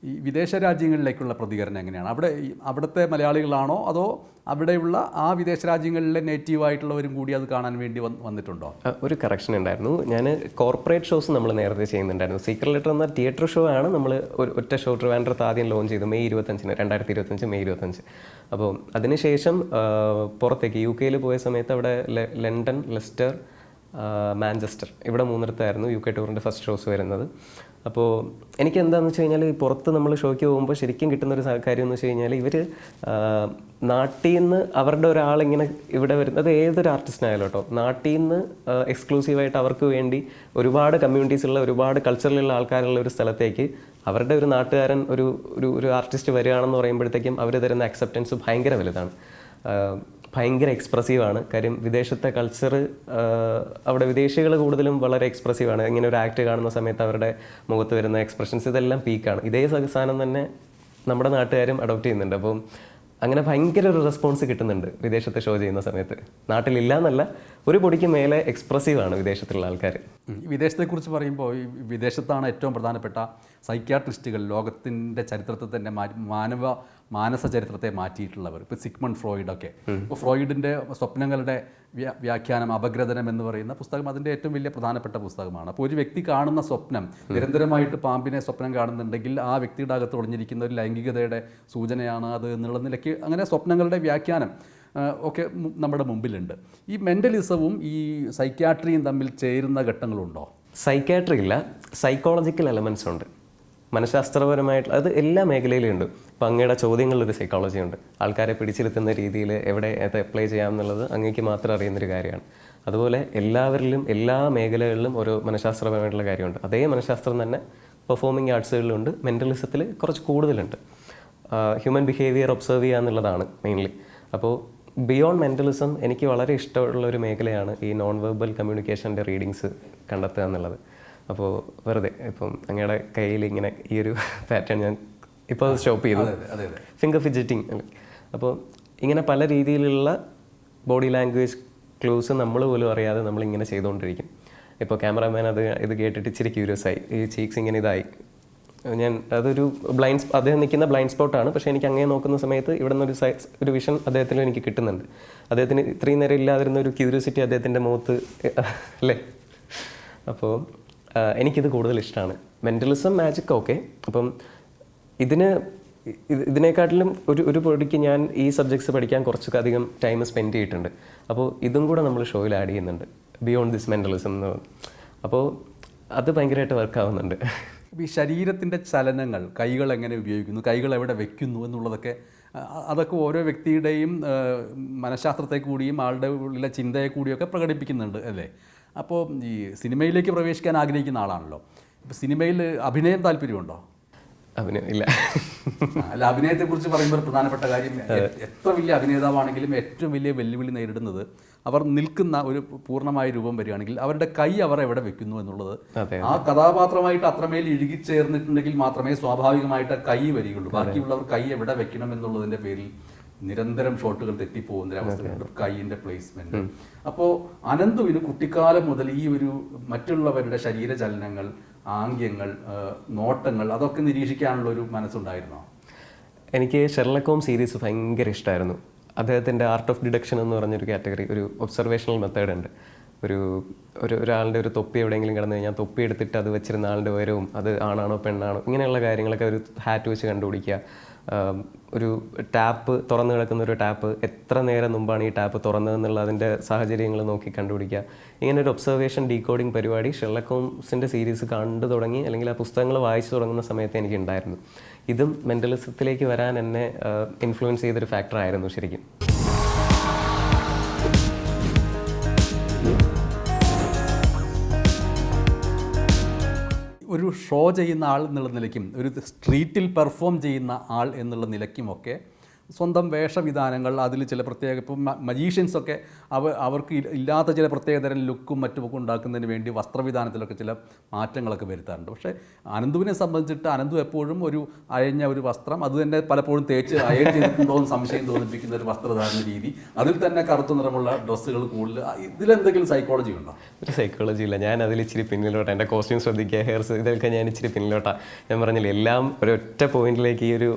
ഈ വിദേശ രാജ്യങ്ങളിലേക്കുള്ള പ്രതികരണം എങ്ങനെയാണ്? അവിടുത്തെ മലയാളികളാണോ അതോ അവിടെയുള്ള ആ വിദേശ രാജ്യങ്ങളിലെ നേറ്റീവായിട്ടുള്ളവരും കൂടി അത് കാണാൻ വേണ്ടി വന്നിട്ടുണ്ടോ? ഒരു കറക്ഷൻ ഉണ്ടായിരുന്നു. ഞാൻ കോർപ്പറേറ്റ് ഷോസ് നമ്മൾ നേരത്തെ ചെയ്യുന്നുണ്ടായിരുന്നു. സീക്രട്ട് ലെറ്റർ എന്ന തിയേറ്റർ ഷോ ആണ് നമ്മൾ ഒറ്റ ഷോ ട്രിവാൻഡ്രത്ത് ആദ്യം ലോഞ്ച് ചെയ്തു മെയ് 2025 മെയ് 25. അപ്പോൾ അതിനുശേഷം പുറത്തേക്ക് UK പോയ സമയത്ത് അവിടെ ലണ്ടൻ, ലെസ്റ്റർ, മാഞ്ചസ്റ്റർ, ഇവിടെ 3 UK ടൂറിൻ്റെ ഫസ്റ്റ് ഷോസ് വരുന്നത്. അപ്പോൾ എനിക്ക് എന്താണെന്ന് വെച്ച് കഴിഞ്ഞാൽ ഈ പുറത്ത് നമ്മൾ ഷോയ്ക്ക് പോകുമ്പോൾ ശരിക്കും കിട്ടുന്നൊരു കാര്യം എന്ന് വെച്ച് കഴിഞ്ഞാൽ ഇവർ നാട്ടിൽ നിന്ന് അവരുടെ ഒരാളിങ്ങനെ ഇവിടെ വരുന്നത് ഏതൊരു ആർട്ടിസ്റ്റിനായാലും കേട്ടോ, നാട്ടിൽ നിന്ന് എക്സ്ക്ലൂസീവായിട്ട് അവർക്ക് വേണ്ടി ഒരുപാട് കമ്മ്യൂണിറ്റീസുള്ള ഒരുപാട് കൾച്ചറിലുള്ള ആൾക്കാരുള്ള ഒരു സ്ഥലത്തേക്ക് അവരുടെ ഒരു നാട്ടുകാരൻ ഒരു ആർട്ടിസ്റ്റ് വരികയാണെന്ന് പറയുമ്പോഴത്തേക്കും അവർ തരുന്ന അക്സെപ്റ്റൻസ് ഭയങ്കര വലുതാണ്, ഭയങ്കര എക്സ്പ്രസീവാണ്. കാര്യം വിദേശത്തെ കൾച്ചർ അവിടെ വിദേശികൾ കൂടുതലും വളരെ എക്സ്പ്രസീവാണ്. ഇങ്ങനെ ഒരു ആക്ട് കാണുന്ന സമയത്ത് അവരുടെ മുഖത്ത് വരുന്ന എക്സ്പ്രഷൻസ് ഇതെല്ലാം പീക്കാണ്. ഇതേ സാധനം തന്നെ നമ്മുടെ നാട്ടുകാരും അഡോപ്റ്റ് ചെയ്യുന്നുണ്ട്. അപ്പം അങ്ങനെ ഭയങ്കര ഒരു റെസ്പോൺസ് കിട്ടുന്നുണ്ട് വിദേശത്തെ ഷോ ചെയ്യുന്ന സമയത്ത്. നാട്ടിലില്ല എന്നല്ല, ഒരു പൊടിക്ക് മേലെ എക്സ്പ്രസീവാണ് വിദേശത്തുള്ള ആൾക്കാർ. വിദേശത്തെക്കുറിച്ച് പറയുമ്പോൾ ഈ വിദേശത്താണ് ഏറ്റവും പ്രധാനപ്പെട്ട സൈക്യാട്രിസ്റ്റുകൾ ലോകത്തിൻ്റെ ചരിത്രത്തെ തന്നെ മാനസ ചരിത്രത്തെ മാറ്റിയിട്ടുള്ളവർ. ഇപ്പോൾ സിഗ്മണ്ട് ഫ്രോയിഡൊക്കെ, ഇപ്പോൾ ഫ്രോയിഡിൻ്റെ സ്വപ്നങ്ങളുടെ വ്യാഖ്യാനം അപഗ്രഥനം എന്ന് പറയുന്ന പുസ്തകം അതിൻ്റെ ഏറ്റവും വലിയ പ്രധാനപ്പെട്ട പുസ്തകമാണ്. അപ്പോൾ ഒരു വ്യക്തി കാണുന്ന സ്വപ്നം, നിരന്തരമായിട്ട് പാമ്പിനെ സ്വപ്നം കാണുന്നുണ്ടെങ്കിൽ ആ വ്യക്തിയുടെ അകത്ത് ഒളിഞ്ഞിരിക്കുന്ന ഒരു ലൈംഗികതയുടെ സൂചനയാണ് അത് എന്നുള്ള നിലയ്ക്ക് അങ്ങനെ സ്വപ്നങ്ങളുടെ വ്യാഖ്യാനം ഒക്കെ നമ്മുടെ മുമ്പിലുണ്ട്. ഈ മെൻ്റലിസവും ഈ സൈക്യാട്രിയും തമ്മിൽ ചേരുന്ന ഘട്ടങ്ങളുണ്ടോ? സൈക്യാട്രി ഇല്ല, സൈക്കോളജിക്കൽ എലമെൻറ്റ്സ് ഉണ്ട്. മനഃശാസ്ത്രപരമായിട്ടുള്ള അത് എല്ലാ മേഖലയിലും ഉണ്ട്. അപ്പോൾ അങ്ങയുടെ ചോദ്യങ്ങളിലൊരു സൈക്കോളജി ഉണ്ട്. ആൾക്കാരെ പിടിച്ചിരുത്തുന്ന രീതിയിൽ എവിടെ അത് അപ്ലൈ ചെയ്യാമെന്നുള്ളത് അങ്ങേക്ക് മാത്രം അറിയുന്നൊരു കാര്യമാണ്. അതുപോലെ എല്ലാവരിലും എല്ലാ മേഖലകളിലും ഓരോ മനഃശാസ്ത്രപരമായിട്ടുള്ള കാര്യമുണ്ട്. അതേ മനഃശാസ്ത്രം തന്നെ പെർഫോമിംഗ് ആർട്സുകളിലുണ്ട്. മെൻ്റലിസത്തിൽ കുറച്ച് കൂടുതലുണ്ട്. ഹ്യൂമൻ ബിഹേവിയർ ഒബ്സർവ് ചെയ്യുക എന്നുള്ളതാണ് മെയിൻലി. അപ്പോൾ ബിയോണ്ട് മെൻ്റലിസം എനിക്ക് വളരെ ഇഷ്ടമുള്ള ഒരു മേഖലയാണ് ഈ നോൺ വെർബൽ കമ്മ്യൂണിക്കേഷൻ്റെ റീഡിങ്സ് കണ്ടെത്തുക എന്നുള്ളത്. അപ്പോൾ വെറുതെ ഇപ്പം അങ്ങയുടെ കയ്യിൽ ഇങ്ങനെ ഈ ഒരു പാറ്റേൺ ഞാൻ ഇപ്പോൾ സ്റ്റോപ്പ് ചെയ്തു, ഫിംഗർ ഫിഡ്ജറ്റിങ്. അപ്പോൾ ഇങ്ങനെ പല രീതിയിലുള്ള ബോഡി ലാംഗ്വേജ് ക്ലൂസ് നമ്മൾ പോലും അറിയാതെ നമ്മളിങ്ങനെ ചെയ്തുകൊണ്ടിരിക്കും. ഇപ്പോൾ ക്യാമറാമാൻ ഇത് കേട്ടിട്ട് ഇച്ചിരി ക്യൂരിയസ് ആയി, ഈ ചീക്സ് ഇങ്ങനെ ഇതായി, ഞാൻ അതൊരു അദ്ദേഹം നിൽക്കുന്ന ബ്ലൈൻഡ് സ്പോട്ടാണ്. പക്ഷേ എനിക്ക് അങ്ങനെ നോക്കുന്ന സമയത്ത് ഇവിടെ നിന്നൊരു ഒരു വിഷൻ അദ്ദേഹത്തിൽ എനിക്ക് കിട്ടുന്നുണ്ട്. അദ്ദേഹത്തിന് ഇത്രയും നേരം ഇല്ലാതിരുന്ന ഒരു ക്യൂരിയോസിറ്റി അദ്ദേഹത്തിൻ്റെ മുഖത്ത് അല്ലേ. അപ്പോൾ എനിക്കിത് കൂടുതൽ ഇഷ്ടമാണ്. Mentalism, magic okay. അപ്പം ഇതിനെക്കാട്ടിലും ഒരു പൊടിക്ക് ഞാൻ ഈ സബ്ജക്ട്സ് പഠിക്കാൻ കുറച്ചൊക്കെ അധികം ടൈം സ്പെൻഡ് ചെയ്തിട്ടുണ്ട്. അപ്പോൾ ഇതും കൂടെ നമ്മൾ ഷോയിൽ ആഡ് ചെയ്യുന്നുണ്ട്, ബിയോണ്ട് ദിസ് മെൻ്റലിസം എന്ന്. അപ്പോൾ അത് ഭയങ്കരമായിട്ട് വർക്കാവുന്നുണ്ട്. ഈ ശരീരത്തിൻ്റെ ചലനങ്ങൾ, കൈകൾ എങ്ങനെ ഉപയോഗിക്കുന്നു, കൈകൾ എവിടെ വെക്കുന്നു എന്നുള്ളതൊക്കെ അതൊക്കെ ഓരോ വ്യക്തിയുടെയും മനഃശാസ്ത്രത്തെ കൂടിയും ആളുടെ ഉള്ളിലെ ചിന്തയെ കൂടിയൊക്കെ പ്രകടിപ്പിക്കുന്നുണ്ട് അല്ലേ. അപ്പോൾ ഈ സിനിമയിലേക്ക് പ്രവേശിക്കാൻ ആഗ്രഹിക്കുന്ന ആളാണല്ലോ. ഇപ്പോൾ സിനിമയിൽ അഭിനയം താല്പര്യമുണ്ടോ? അഭിനയം ഇല്ല. അല്ല, അഭിനയത്തെക്കുറിച്ച് പറയുമ്പോൾ പ്രധാനപ്പെട്ട കാര്യം, എത്ര വലിയ അഭിനേതാവാണെങ്കിലും ഏറ്റവും വലിയ വെല്ലുവിളി നേരിടുന്നത് അവർ നിൽക്കുന്ന ഒരു പൂർണ്ണമായ രൂപം വരികയാണെങ്കിൽ അവരുടെ കൈ അവർ എവിടെ വെക്കുന്നു എന്നുള്ളത്. ആ കഥാപാത്രമായിട്ട് അത്രമേൽ ഇഴുകിച്ചേർന്നിട്ടുണ്ടെങ്കിൽ മാത്രമേ സ്വാഭാവികമായിട്ട് കൈ വരികയുള്ളൂ. ബാക്കിയുള്ളവർ കൈ എവിടെ വെക്കണം എന്നുള്ളതിൻ്റെ പേരിൽ നിരന്തരം ഷോട്ടുകൾ തെറ്റിപ്പോകുന്നൊരവസ്ഥയുണ്ട്, കൈയിൻ്റെ പ്ലേസ്മെൻറ്റ്. അപ്പോൾ അനന്തുവിന് കുട്ടിക്കാലം മുതൽ ഈ ഒരു മറ്റുള്ളവരുടെ ശരീരചലനങ്ങൾ, ആംഗ്യങ്ങൾ, നോട്ടങ്ങൾ അതൊക്കെ നിരീക്ഷിക്കാനുള്ള ഒരു മനസ്സുണ്ടായിരുന്നോ? എനിക്ക് ഷെർലക് ഹോംസ് സീരീസ് ഭയങ്കര ഇഷ്ടമായിരുന്നു. അദ്ദേഹത്തിൻ്റെ ആർട്ട് ഓഫ് ഡിഡക്ഷൻ എന്ന് പറഞ്ഞൊരു കാറ്റഗറി, ഒരു ഒബ്സർവേഷണൽ മെത്തേഡ് ഉണ്ട്. ഒരാളുടെ ഒരു തൊപ്പി എവിടെയെങ്കിലും കിടന്നു കഴിഞ്ഞാൽ തൊപ്പി എടുത്തിട്ട് അത് വെച്ചിരുന്ന ആളുടെ ഉയരവും അത് ആണാണോ പെണ്ണാണോ ഇങ്ങനെയുള്ള കാര്യങ്ങളൊക്കെ ഒരു ഹാറ്റ് വെച്ച് കണ്ടുപിടിക്കുക. ഒരു ടാപ്പ് തുറന്നു കിടക്കുന്ന ഒരു ടാപ്പ് എത്ര നേരം മുമ്പാണ് ഈ ടാപ്പ് തുറന്നതെന്നുള്ള അതിൻ്റെ സാഹചര്യങ്ങൾ നോക്കി കണ്ടുപിടിക്കുക. ഇങ്ങനെ ഒരു ഒബ്സർവേഷൻ ഡീകോഡിങ് പരിപാടി ഷെർലക് ഹോംസിൻ്റെ സീരീസ് കണ്ടു തുടങ്ങി, അല്ലെങ്കിൽ ആ പുസ്തകങ്ങൾ വായിച്ചു തുടങ്ങുന്ന സമയത്ത് എനിക്ക് ഉണ്ടായിരുന്നു. ഇതും മെൻ്റലിസത്തിലേക്ക് വരാൻ എന്നെ ഇൻഫ്ലുവൻസ് ചെയ്തൊരു ഫാക്ടറായിരുന്നു ശരിക്കും. ഒരു ഷോ ചെയ്യുന്ന ആൾ എന്നുള്ള നിലയ്ക്കും ഒരു സ്ട്രീറ്റിൽ പെർഫോം ചെയ്യുന്ന ആൾ എന്നുള്ള നിലയ്ക്കുമൊക്കെ സ്വന്തം വേഷവിധാനങ്ങൾ, അതിൽ ചില പ്രത്യേക, ഇപ്പം മജീഷ്യൻസൊക്കെ അവർക്ക് ഇല്ലാത്ത ചില പ്രത്യേകതരം ലുക്കും മറ്റുമൊക്കെ ഉണ്ടാക്കുന്നതിന് വേണ്ടി വസ്ത്രവിധാനത്തിലൊക്കെ ചില മാറ്റങ്ങളൊക്കെ വരുത്താറുണ്ട്. പക്ഷേ അനന്തുവിനെ സംബന്ധിച്ചിട്ട് അനന്തു എപ്പോഴും ഒരു അയഞ്ഞ ഒരു വസ്ത്രം, അത് തന്നെ പലപ്പോഴും തേച്ച് അയൺ ചെയ്തിട്ടുണ്ടോ എന്ന് സംശയം തോന്നിപ്പിക്കുന്ന ഒരു വസ്ത്രധാരണ രീതി, അതിൽ തന്നെ കറുത്ത നിറമുള്ള ഡ്രസ്സുകൾ കൂടുതൽ. ഇതിലെന്തെങ്കിലും സൈക്കോളജി ഉണ്ടോ? ഒരു സൈക്കോളജി ഇല്ല. ഞാൻ അതിൽ ഇച്ചിരി പിന്നിലോട്ടാണ്. എൻ്റെ കോസ്റ്റ്യൂം ശ്രദ്ധിക്കുക, ഹെയർസ്, ഇതൊക്കെ ഞാൻ ഇച്ചിരി പിന്നിലോട്ടാണ്. ഞാൻ പറഞ്ഞില്ല, എല്ലാം ഒരൊറ്റ പോയിന്റിലേക്ക് ഈ ഒരു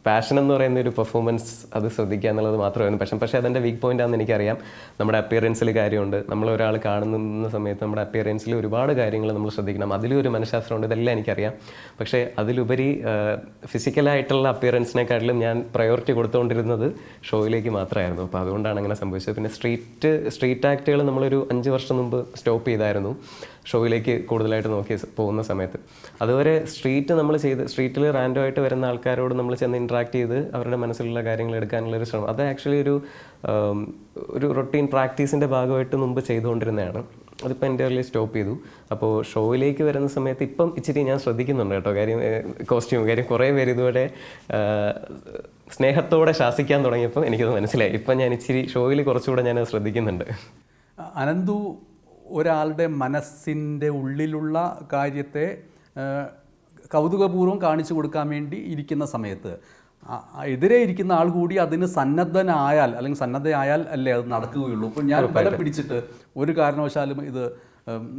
പാഷൻ എന്ന് പറയുന്ന ഒരു പെർഫോമൻസ് അത് ശ്രദ്ധിക്കുക എന്നുള്ളത് മാത്രമായിരുന്നു പാഷൻ. പക്ഷേ അതെൻ്റെ വീക്ക് പോയിൻ്റ് ആണെന്ന് എനിക്കറിയാം. നമ്മുടെ അപ്പിയറൻസിൽ കാര്യമുണ്ട്. നമ്മളൊരാൾ കാണുന്ന സമയത്ത് നമ്മുടെ അപ്പിയറൻസിൽ ഒരുപാട് കാര്യങ്ങൾ നമ്മൾ ശ്രദ്ധിക്കണം. അതിലൊരു മനഃശാസ്ത്രമുണ്ട്, ഇതെല്ലാം എനിക്കറിയാം. പക്ഷേ അതിലുപരി ഫിസിക്കലായിട്ടുള്ള അപ്പിയറൻസിനെക്കാട്ടിലും ഞാൻ പ്രയോറിറ്റി കൊടുത്തുകൊണ്ടിരുന്നത് ഷോയിലേക്ക് മാത്രമായിരുന്നു. അപ്പോൾ അതുകൊണ്ടാണ് അങ്ങനെ സംഭവിച്ചത്. പിന്നെ സ്ട്രീറ്റ് ആക്റ്റുകൾ നമ്മളൊരു 5 വർഷം മുമ്പ് സ്റ്റോപ്പ് ചെയ്തായിരുന്നു ഷോയിലേക്ക് കൂടുതലായിട്ട് നോക്കി പോകുന്ന സമയത്ത്. അതുവരെ സ്ട്രീറ്റിൽ റാൻഡം ആയിട്ട് വരുന്ന ആൾക്കാരോട് നമ്മൾ ചെന്ന് ഇൻട്രാക്ട് ചെയ്ത് അവരുടെ മനസ്സിലുള്ള കാര്യങ്ങൾ എടുക്കാനുള്ളൊരു ശ്രമം, അത് ആക്ച്വലി ഒരു റൊട്ടീൻ പ്രാക്ടീസിൻ്റെ ഭാഗമായിട്ട് മുമ്പ് ചെയ്തുകൊണ്ടിരുന്നതാണ്. അതിപ്പോൾ എൻ്റെ ഉള്ളിൽ സ്റ്റോപ്പ് ചെയ്തു. അപ്പോൾ ഷോയിലേക്ക് വരുന്ന സമയത്ത് ഇപ്പം ഇച്ചിരി ഞാൻ ശ്രദ്ധിക്കുന്നുണ്ട് കേട്ടോ. കോസ്റ്റ്യൂം കുറേ പേര് ഇതുവരെ സ്നേഹത്തോടെ ശാസിക്കാൻ തുടങ്ങിയപ്പോൾ എനിക്കത് മനസ്സിലായി. ഇപ്പം ഞാൻ ഇച്ചിരി ഷോയിൽ കുറച്ചുകൂടെ ഞാൻ ശ്രദ്ധിക്കുന്നുണ്ട്. അനന്തു ഒരാളുടെ മനസ്സിൻ്റെ ഉള്ളിലുള്ള കാര്യത്തെ കൗതുകപൂർവ്വം കാണിച്ചു കൊടുക്കാൻ വേണ്ടി ഇരിക്കുന്ന സമയത്ത് എതിരെ ഇരിക്കുന്ന ആൾ കൂടി അതിന് സന്നദ്ധനായാൽ അല്ലെങ്കിൽ സന്നദ്ധയായാൽ അല്ലേ അത് നടക്കുകയുള്ളൂ. ഇപ്പോൾ ഞാൻ ബലം പിടിച്ചിട്ട് ഒരു കാരണവശാലും ഇത്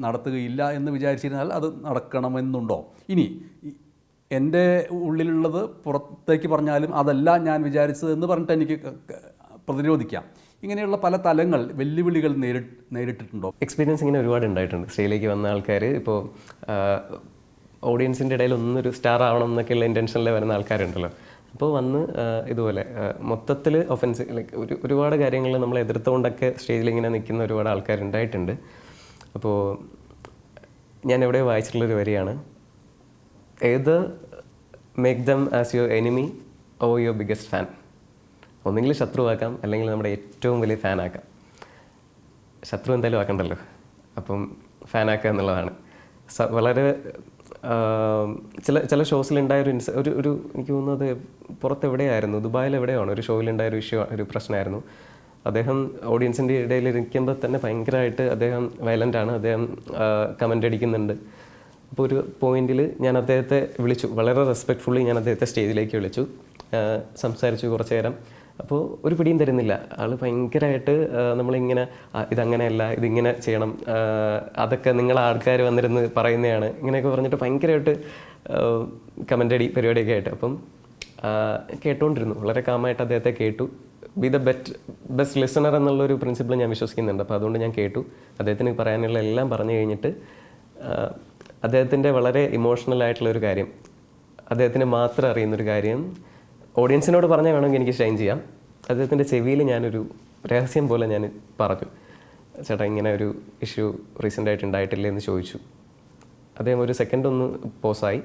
നടത്തുകയില്ല എന്ന് വിചാരിച്ചിരുന്നാൽ അത് നടക്കണമെന്നുണ്ടോ? ഇനി എൻ്റെ ഉള്ളിലുള്ളത് പുറത്തേക്ക് പറഞ്ഞാലും അതല്ല ഞാൻ വിചാരിച്ചത് എന്ന് പറഞ്ഞിട്ട് എനിക്ക് പ്രതിരോധിക്കാം. ഇങ്ങനെയുള്ള പല തലങ്ങൾ, വെല്ലുവിളികൾ നേരിട്ടിട്ടുണ്ടോ? എക്സ്പീരിയൻസ് ഇങ്ങനെ ഒരുപാട് ഉണ്ടായിട്ടുണ്ട്. സ്റ്റേജിലേക്ക് വന്ന ആൾക്കാർ ഇപ്പോൾ ഓഡിയൻസിൻ്റെ ഇടയിൽ ഒന്നൊരു സ്റ്റാർ ആവണം എന്നൊക്കെയുള്ള ഇൻറ്റൻഷനിൽ വരുന്ന ആൾക്കാരുണ്ടല്ലോ. അപ്പോൾ വന്ന് ഇതുപോലെ മൊത്തത്തിൽ ഒഫൻസ്, ലൈക്ക് ഒരുപാട് കാര്യങ്ങൾ നമ്മൾ എതിർത്തുകൊണ്ടൊക്കെ സ്റ്റേജിൽ ഇങ്ങനെ നിൽക്കുന്ന ഒരുപാട് ആൾക്കാരുണ്ടായിട്ടുണ്ട്. അപ്പോൾ ഞാൻ എവിടെയോ വായിച്ചിട്ടുള്ളൊരു വരിയാണ്, ഏത് make them as your enemy or your biggest fan. ഒന്നെങ്കിൽ ശത്രുവാക്കാം, അല്ലെങ്കിൽ നമ്മുടെ ഏറ്റവും വലിയ ഫാനാക്കാം. ശത്രു എന്തായാലും ആക്കണ്ടല്ലോ, അപ്പം ഫാനാക്കുക എന്നുള്ളതാണ്. വളരെ ചില ഷോസിലുണ്ടായൊരു എനിക്ക് തോന്നുന്നത് പുറത്തെവിടെയായിരുന്നു, ദുബായിലെവിടെയാണ് ഒരു ഷോയിലുണ്ടായൊരു ഒരു പ്രശ്നമായിരുന്നു. അദ്ദേഹം ഓഡിയൻസിൻ്റെ ഇടയിൽ ഇരിക്കുമ്പോൾ തന്നെ ഭയങ്കരമായിട്ട് അദ്ദേഹം വയലൻ്റാണ്, അദ്ദേഹം കമൻ്റ് അടിക്കുന്നുണ്ട്. അപ്പോൾ ഒരു പോയിന്റിൽ ഞാൻ അദ്ദേഹത്തെ വിളിച്ചു, വളരെ റെസ്പെക്റ്റ്ഫുള്ളി ഞാൻ അദ്ദേഹത്തെ സ്റ്റേജിലേക്ക് വിളിച്ചു, സംസാരിച്ചു കുറച്ച് നേരം. അപ്പോൾ ഒരു പിടിയും തരുന്നില്ല. ആൾ ഭയങ്കരമായിട്ട് നമ്മളിങ്ങനെ ഇതങ്ങനെയല്ല, ഇതിങ്ങനെ ചെയ്യണം, അതൊക്കെ നിങ്ങളെ ആൾക്കാർ വന്നിരുന്ന് പറയുന്നതാണ്, ഇങ്ങനെയൊക്കെ പറഞ്ഞിട്ട് ഭയങ്കരമായിട്ട് കമൻ്റടി പരിപാടിയൊക്കെ ആയിട്ട്. അപ്പം കേട്ടുകൊണ്ടിരുന്നു, വളരെ കാമായിട്ട് അദ്ദേഹത്തെ കേട്ടു. ബി ദ ബെസ്റ്റ് ലിസണർ എന്നുള്ളൊരു പ്രിൻസിപ്പിൾ ഞാൻ വിശ്വസിക്കുന്നുണ്ട്. അപ്പോൾ അതുകൊണ്ട് ഞാൻ കേട്ടു. അദ്ദേഹത്തിന് പറയാനുള്ള എല്ലാം പറഞ്ഞു കഴിഞ്ഞിട്ട് അദ്ദേഹത്തിൻ്റെ വളരെ ഇമോഷണൽ ആയിട്ടുള്ളൊരു കാര്യം, അദ്ദേഹത്തിന് മാത്രം അറിയുന്നൊരു കാര്യം ഓഡിയൻസിനോട് പറഞ്ഞാൽ വേണമെങ്കിൽ എനിക്ക് ഷൈൻ ചെയ്യാം. അദ്ദേഹത്തിൻ്റെ ചെവിയിൽ ഞാനൊരു രഹസ്യം പോലെ ഞാൻ പറഞ്ഞു, ചേട്ടാ ഇങ്ങനെ ഒരു ഇഷ്യൂ റീസെൻ്റായിട്ട് ഉണ്ടായിട്ടില്ലേ എന്ന് ചോദിച്ചു. അദ്ദേഹം ഒരു സെക്കൻഡ് ഒന്ന് പോസായി.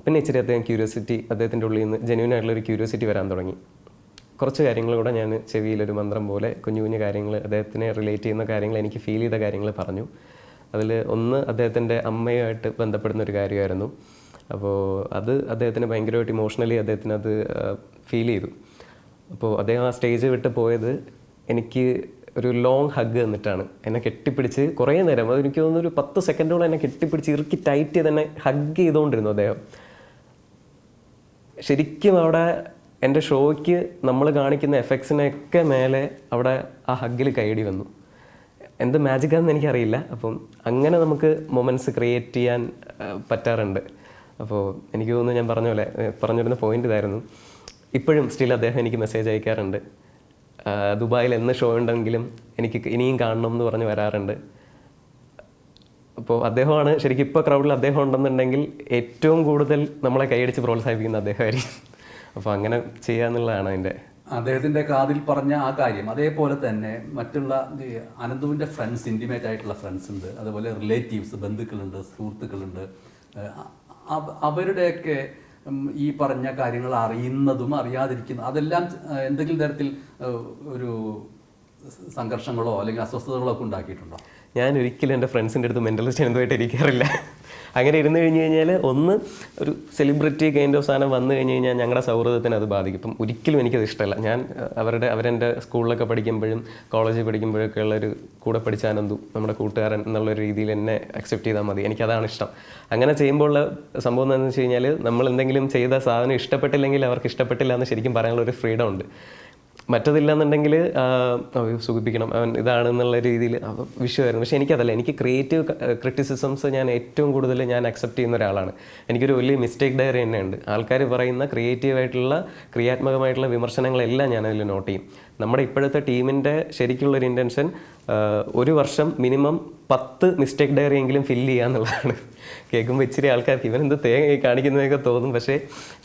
പിന്നെ ഇച്ചിരി അദ്ദേഹം ക്യൂരിയോസിറ്റി, അദ്ദേഹത്തിൻ്റെ ഉള്ളിൽ നിന്ന് ജെന്യൂൻ ആയിട്ടുള്ളൊരു ക്യൂരിയോസിറ്റി വരാൻ തുടങ്ങി. കുറച്ച് കാര്യങ്ങൾ കൂടെ ഞാൻ ചെവിയിലൊരു മന്ത്രം പോലെ കുഞ്ഞു കുഞ്ഞു കാര്യങ്ങൾ, അദ്ദേഹത്തിനെ റിലേറ്റ് ചെയ്യുന്ന കാര്യങ്ങൾ, എനിക്ക് ഫീൽ ചെയ്ത കാര്യങ്ങൾ പറഞ്ഞു. അതിൽ ഒന്ന് അദ്ദേഹത്തിൻ്റെ അമ്മയുമായിട്ട് ബന്ധപ്പെടുന്ന ഒരു കാര്യമായിരുന്നു. അപ്പോൾ അത് അദ്ദേഹത്തിന് ഭയങ്കരമായിട്ട് ഇമോഷണലി അദ്ദേഹത്തിന് അത് ഫീൽ ചെയ്തു. അപ്പോൾ അദ്ദേഹം ആ സ്റ്റേജ് വിട്ട് പോയത് എനിക്ക് ഒരു ലോങ് ഹഗ് തന്നിട്ടാണ്. എന്നെ കെട്ടിപ്പിടിച്ച് കുറേ നേരം, അത് എനിക്ക് തോന്നുന്നു ഒരു 10 സെക്കൻഡോളം എന്നെ കെട്ടിപ്പിടിച്ച് ഇറുക്കി ടൈറ്റ് ചെയ്ത് എന്നെ ഹഗ് ചെയ്തുകൊണ്ടിരുന്നു അദ്ദേഹം. ശരിക്കും അവിടെ എൻ്റെ ഷോയ്ക്ക് നമ്മൾ കാണിക്കുന്ന എഫക്ട്സിനൊക്കെ മേലെ അവിടെ ആ ഹഗ്ഗിൽ കൈയടി വന്നു. എന്ത് മാജിക്കാണെന്ന് എനിക്കറിയില്ല. അപ്പം അങ്ങനെ നമുക്ക് മൊമെൻറ്റ്സ് ക്രിയേറ്റ് ചെയ്യാൻ പറ്റാറുണ്ട്. അപ്പോൾ എനിക്ക് തോന്നുന്നു ഞാൻ പറഞ്ഞിരുന്ന പോയിൻ്റ് ഇതായിരുന്നു. ഇപ്പോഴും സ്റ്റിൽ അദ്ദേഹം എനിക്ക് മെസ്സേജ് അയക്കാറുണ്ട്. ദുബായിൽ എന്ന് ഷോ ഉണ്ടെങ്കിലും എനിക്ക് ഇനിയും കാണണം എന്ന് പറഞ്ഞ് വരാറുണ്ട്. അപ്പോൾ അദ്ദേഹമാണ് ശരിക്കും ഇപ്പോൾ ക്രൗഡിൽ അദ്ദേഹം ഉണ്ടെന്നുണ്ടെങ്കിൽ ഏറ്റവും കൂടുതൽ നമ്മളെ കൈയടിച്ച് പ്രോത്സാഹിപ്പിക്കുന്ന അദ്ദേഹമായിരിക്കും. അപ്പോൾ അങ്ങനെ ചെയ്യാന്നുള്ളതാണ് അതിൻ്റെ. അദ്ദേഹത്തിൻ്റെ കാതിൽ പറഞ്ഞ ആ കാര്യം അതേപോലെ തന്നെ മറ്റുള്ള അനന്തുവിൻ്റെ ഫ്രണ്ട്സ്, ഇൻറ്റിമേറ്റ് ആയിട്ടുള്ള ഫ്രണ്ട്സ് ഉണ്ട്, അതുപോലെ റിലേറ്റീവ്സ്, ബന്ധുക്കളുണ്ട്, സുഹൃത്തുക്കളുണ്ട്. അവരുടെയൊക്കെ ഈ പറഞ്ഞ കാര്യങ്ങൾ അറിയുന്നതും അറിയാതിരിക്കുന്നതും അതെല്ലാം എന്തെങ്കിലും തരത്തിൽ ഒരു സംഘർഷങ്ങളോ അല്ലെങ്കിൽ അസ്വസ്ഥതകളോ ഒക്കെ ഉണ്ടാക്കിയിട്ടുണ്ടോ? ഞാൻ ഒരിക്കലും എൻ്റെ ഫ്രണ്ട്സിൻ്റെ അടുത്ത് മെൻ്റലിസ്റ്റ് എന്തുമായിട്ട് ഇരിക്കാറില്ല. അങ്ങനെ ഇരുന്ന് കഴിഞ്ഞ് കഴിഞ്ഞാൽ ഒന്ന് ഒരു സെലിബ്രിറ്റി കൈൻഡ് ഓഫ് സാധനം വന്നു കഴിഞ്ഞ് കഴിഞ്ഞാൽ ഞങ്ങളുടെ സൗഹൃദത്തിന് അത് ബാധിക്കും. അപ്പം ഒരിക്കലും എനിക്കത് ഇഷ്ടമല്ല. ഞാൻ അവരെൻ്റെ സ്കൂളിലൊക്കെ പഠിക്കുമ്പോഴും കോളേജിൽ പഠിക്കുമ്പോഴൊക്കെ ഉള്ളൊരു കൂടെ പഠിച്ച അനന്തു, നമ്മുടെ കൂട്ടുകാരൻ എന്നുള്ളൊരു രീതിയിൽ എന്നെ അക്സെപ്റ്റ് ചെയ്താൽ മതി. എനിക്കതാണ് ഇഷ്ടം. അങ്ങനെ ചെയ്യുമ്പോൾ ഉള്ള സംഭവം എന്താണെന്ന് വെച്ച് കഴിഞ്ഞാൽ നമ്മൾ എന്തെങ്കിലും ചെയ്ത സാധനം ഇഷ്ടപ്പെട്ടില്ലെങ്കിൽ അവർക്ക് ഇഷ്ടപ്പെട്ടില്ല എന്ന് ശരിക്കും പറയാനുള്ള ഒരു ഫ്രീഡം ഉണ്ട്. മറ്റതില്ലെന്നുണ്ടെങ്കിൽ സുഖിപ്പിക്കണം അവൻ ഇതാണെന്നുള്ള രീതിയിൽ വിഷയമായിരുന്നു. പക്ഷേ എനിക്കതല്ല. എനിക്ക് ക്രിയേറ്റീവ് ക്രിറ്റിസിസംസ് ഞാൻ ഏറ്റവും കൂടുതൽ ഞാൻ അക്സെപ്റ്റ് ചെയ്യുന്ന ഒരാളാണ്. എനിക്കൊരു വലിയ മിസ്റ്റേക്ക് ഡയറി തന്നെ ഉണ്ട്. ആൾക്കാർ പറയുന്ന ക്രിയേറ്റീവായിട്ടുള്ള ക്രിയാത്മകമായിട്ടുള്ള വിമർശനങ്ങളെല്ലാം ഞാനതിൽ നോട്ട് ചെയ്യും. നമ്മുടെ ഇപ്പോഴത്തെ ടീമിൻ്റെ ശരിക്കുള്ളൊരു ഇൻറ്റൻഷൻ ഒരു വർഷം മിനിമം 10 മിസ്റ്റേക്ക് ഡയറി എങ്കിലും ഫില്ല് ചെയ്യുക എന്നുള്ളതാണ്. കേൾക്കുമ്പോൾ ഇച്ചിരി ആൾക്കാർക്ക് ഇവനെന്ത് തേങ്ങ കാണിക്കുന്നതൊക്കെ തോന്നും. പക്ഷേ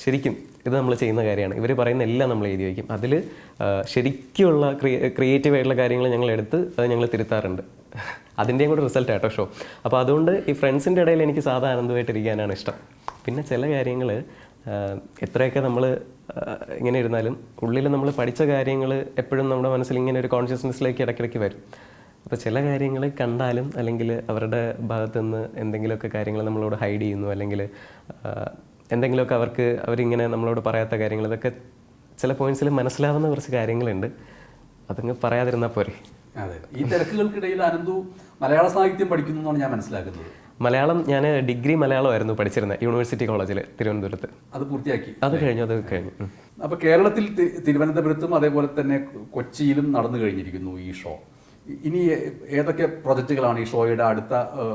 ശരിക്കും ഇത് നമ്മൾ ചെയ്യുന്ന കാര്യമാണ്. ഇവർ പറയുന്ന എല്ലാം നമ്മൾ എഴുതി വയ്ക്കും. അതിൽ ശരിക്കുള്ള ക്രിയേറ്റീവായിട്ടുള്ള കാര്യങ്ങൾ ഞങ്ങൾ എടുത്ത് അത് ഞങ്ങൾ തിരുത്താറുണ്ട്. അതിൻ്റെയും കൂടെ റിസൾട്ട് ആട്ടോ ഷോ. അപ്പോൾ അതുകൊണ്ട് ഈ ഫ്രണ്ട്സിൻ്റെ ഇടയിൽ എനിക്ക് സാധാ ആനന്ദമായിട്ടിരിക്കാനാണ് ഇഷ്ടം. പിന്നെ ചില കാര്യങ്ങൾ എത്രയൊക്കെ നമ്മൾ ഇങ്ങനെ ഇരുന്നാലും ഉള്ളിൽ നമ്മൾ പഠിച്ച കാര്യങ്ങൾ എപ്പോഴും നമ്മുടെ മനസ്സിൽ ഇങ്ങനെ ഒരു കോൺഷ്യസ്നെസ്സിലേക്ക് ഇടയ്ക്കിടയ്ക്ക് വരും. അപ്പോൾ ചില കാര്യങ്ങൾ കണ്ടാലും അല്ലെങ്കിൽ അവരുടെ ഭാഗത്തുനിന്ന് എന്തെങ്കിലുമൊക്കെ കാര്യങ്ങൾ നമ്മളോട് ഹൈഡ് ചെയ്യുന്നു, അല്ലെങ്കിൽ എന്തെങ്കിലുമൊക്കെ അവരിങ്ങനെ നമ്മളോട് പറയാത്ത കാര്യങ്ങൾ, ഇതൊക്കെ ചില പോയിന്റ്സിൽ മനസ്സിലാവുന്ന കുറച്ച് കാര്യങ്ങളുണ്ട്. അതങ്ങ് പറയാതിരുന്നാൽ പോരെ. അതെ, ഈ തിരക്കുകൾക്കിടയിൽ അനന്തു മലയാള സാഹിത്യം പഠിക്കുന്നു എന്നാണ് ഞാൻ മനസ്സിലാക്കുന്നത്. മലയാളം ഞാൻ ഡിഗ്രി മലയാളമായിരുന്നു പഠിച്ചിരുന്നത് യൂണിവേഴ്സിറ്റി കോളേജിൽ തിരുവനന്തപുരത്ത്. അത് പൂർത്തിയാക്കി? അത് കഴിഞ്ഞു. അപ്പോൾ കേരളത്തിൽ തിരുവനന്തപുരത്തും അതേപോലെ തന്നെ കൊച്ചിയിലും നടന്നു കഴിഞ്ഞിരിക്കുന്നു ഈ ഷോ. ഇനി ഏതൊക്കെ പ്രൊജക്റ്റുകളാണ് ഈ ഷോയുടെ അടുത്ത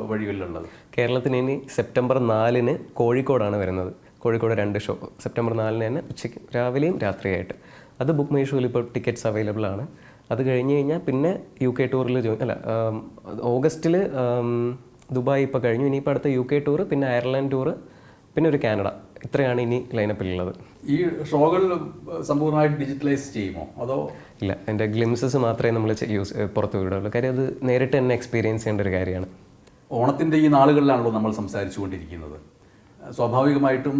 വഴികളിലുള്ളത്? കേരളത്തിന് ഇനി സെപ്റ്റംബർ 4-ന് കോഴിക്കോടാണ് വരുന്നത്. കോഴിക്കോട് 2 ഷോ. സെപ്റ്റംബർ 4-ന് തന്നെ ഉച്ചയ്ക്ക്, രാവിലെയും രാത്രിയായിട്ട്. അത് ബുക്ക് മൈ ഷോയിൽ ഇപ്പോൾ ടിക്കറ്റ്സ് അവൈലബിൾ ആണ്. അത് കഴിഞ്ഞ് കഴിഞ്ഞാൽ പിന്നെ UK ടൂറിൽ ഓഗസ്റ്റിൽ ദുബായ് ഇപ്പോൾ കഴിഞ്ഞു. ഇനിയിപ്പോൾ അടുത്ത UK ടൂർ, പിന്നെ അയർലൻഡ് ടൂർ, പിന്നെ ഒരു കാനഡ. ഇത്രയാണ് ഇനി ലൈനപ്പിലുള്ളത്. ഈ ഷോകൾ സമ്പൂർണ്ണമായിട്ട് ഡിജിറ്റലൈസ് ചെയ്യുമോ അതോ? ഇല്ല, എൻ്റെ ഗ്ലിംസസ് മാത്രമേ നമ്മൾ പുറത്ത് വിടുള്ളൂ. കാര്യം അത് നേരിട്ട് തന്നെ എക്സ്പീരിയൻസ് ചെയ്യേണ്ട ഒരു കാര്യമാണ്. ഓണത്തിൻ്റെ ഈ നാളുകളിലാണല്ലോ നമ്മൾ സംസാരിച്ചു കൊണ്ടിരിക്കുന്നത്. സ്വാഭാവികമായിട്ടും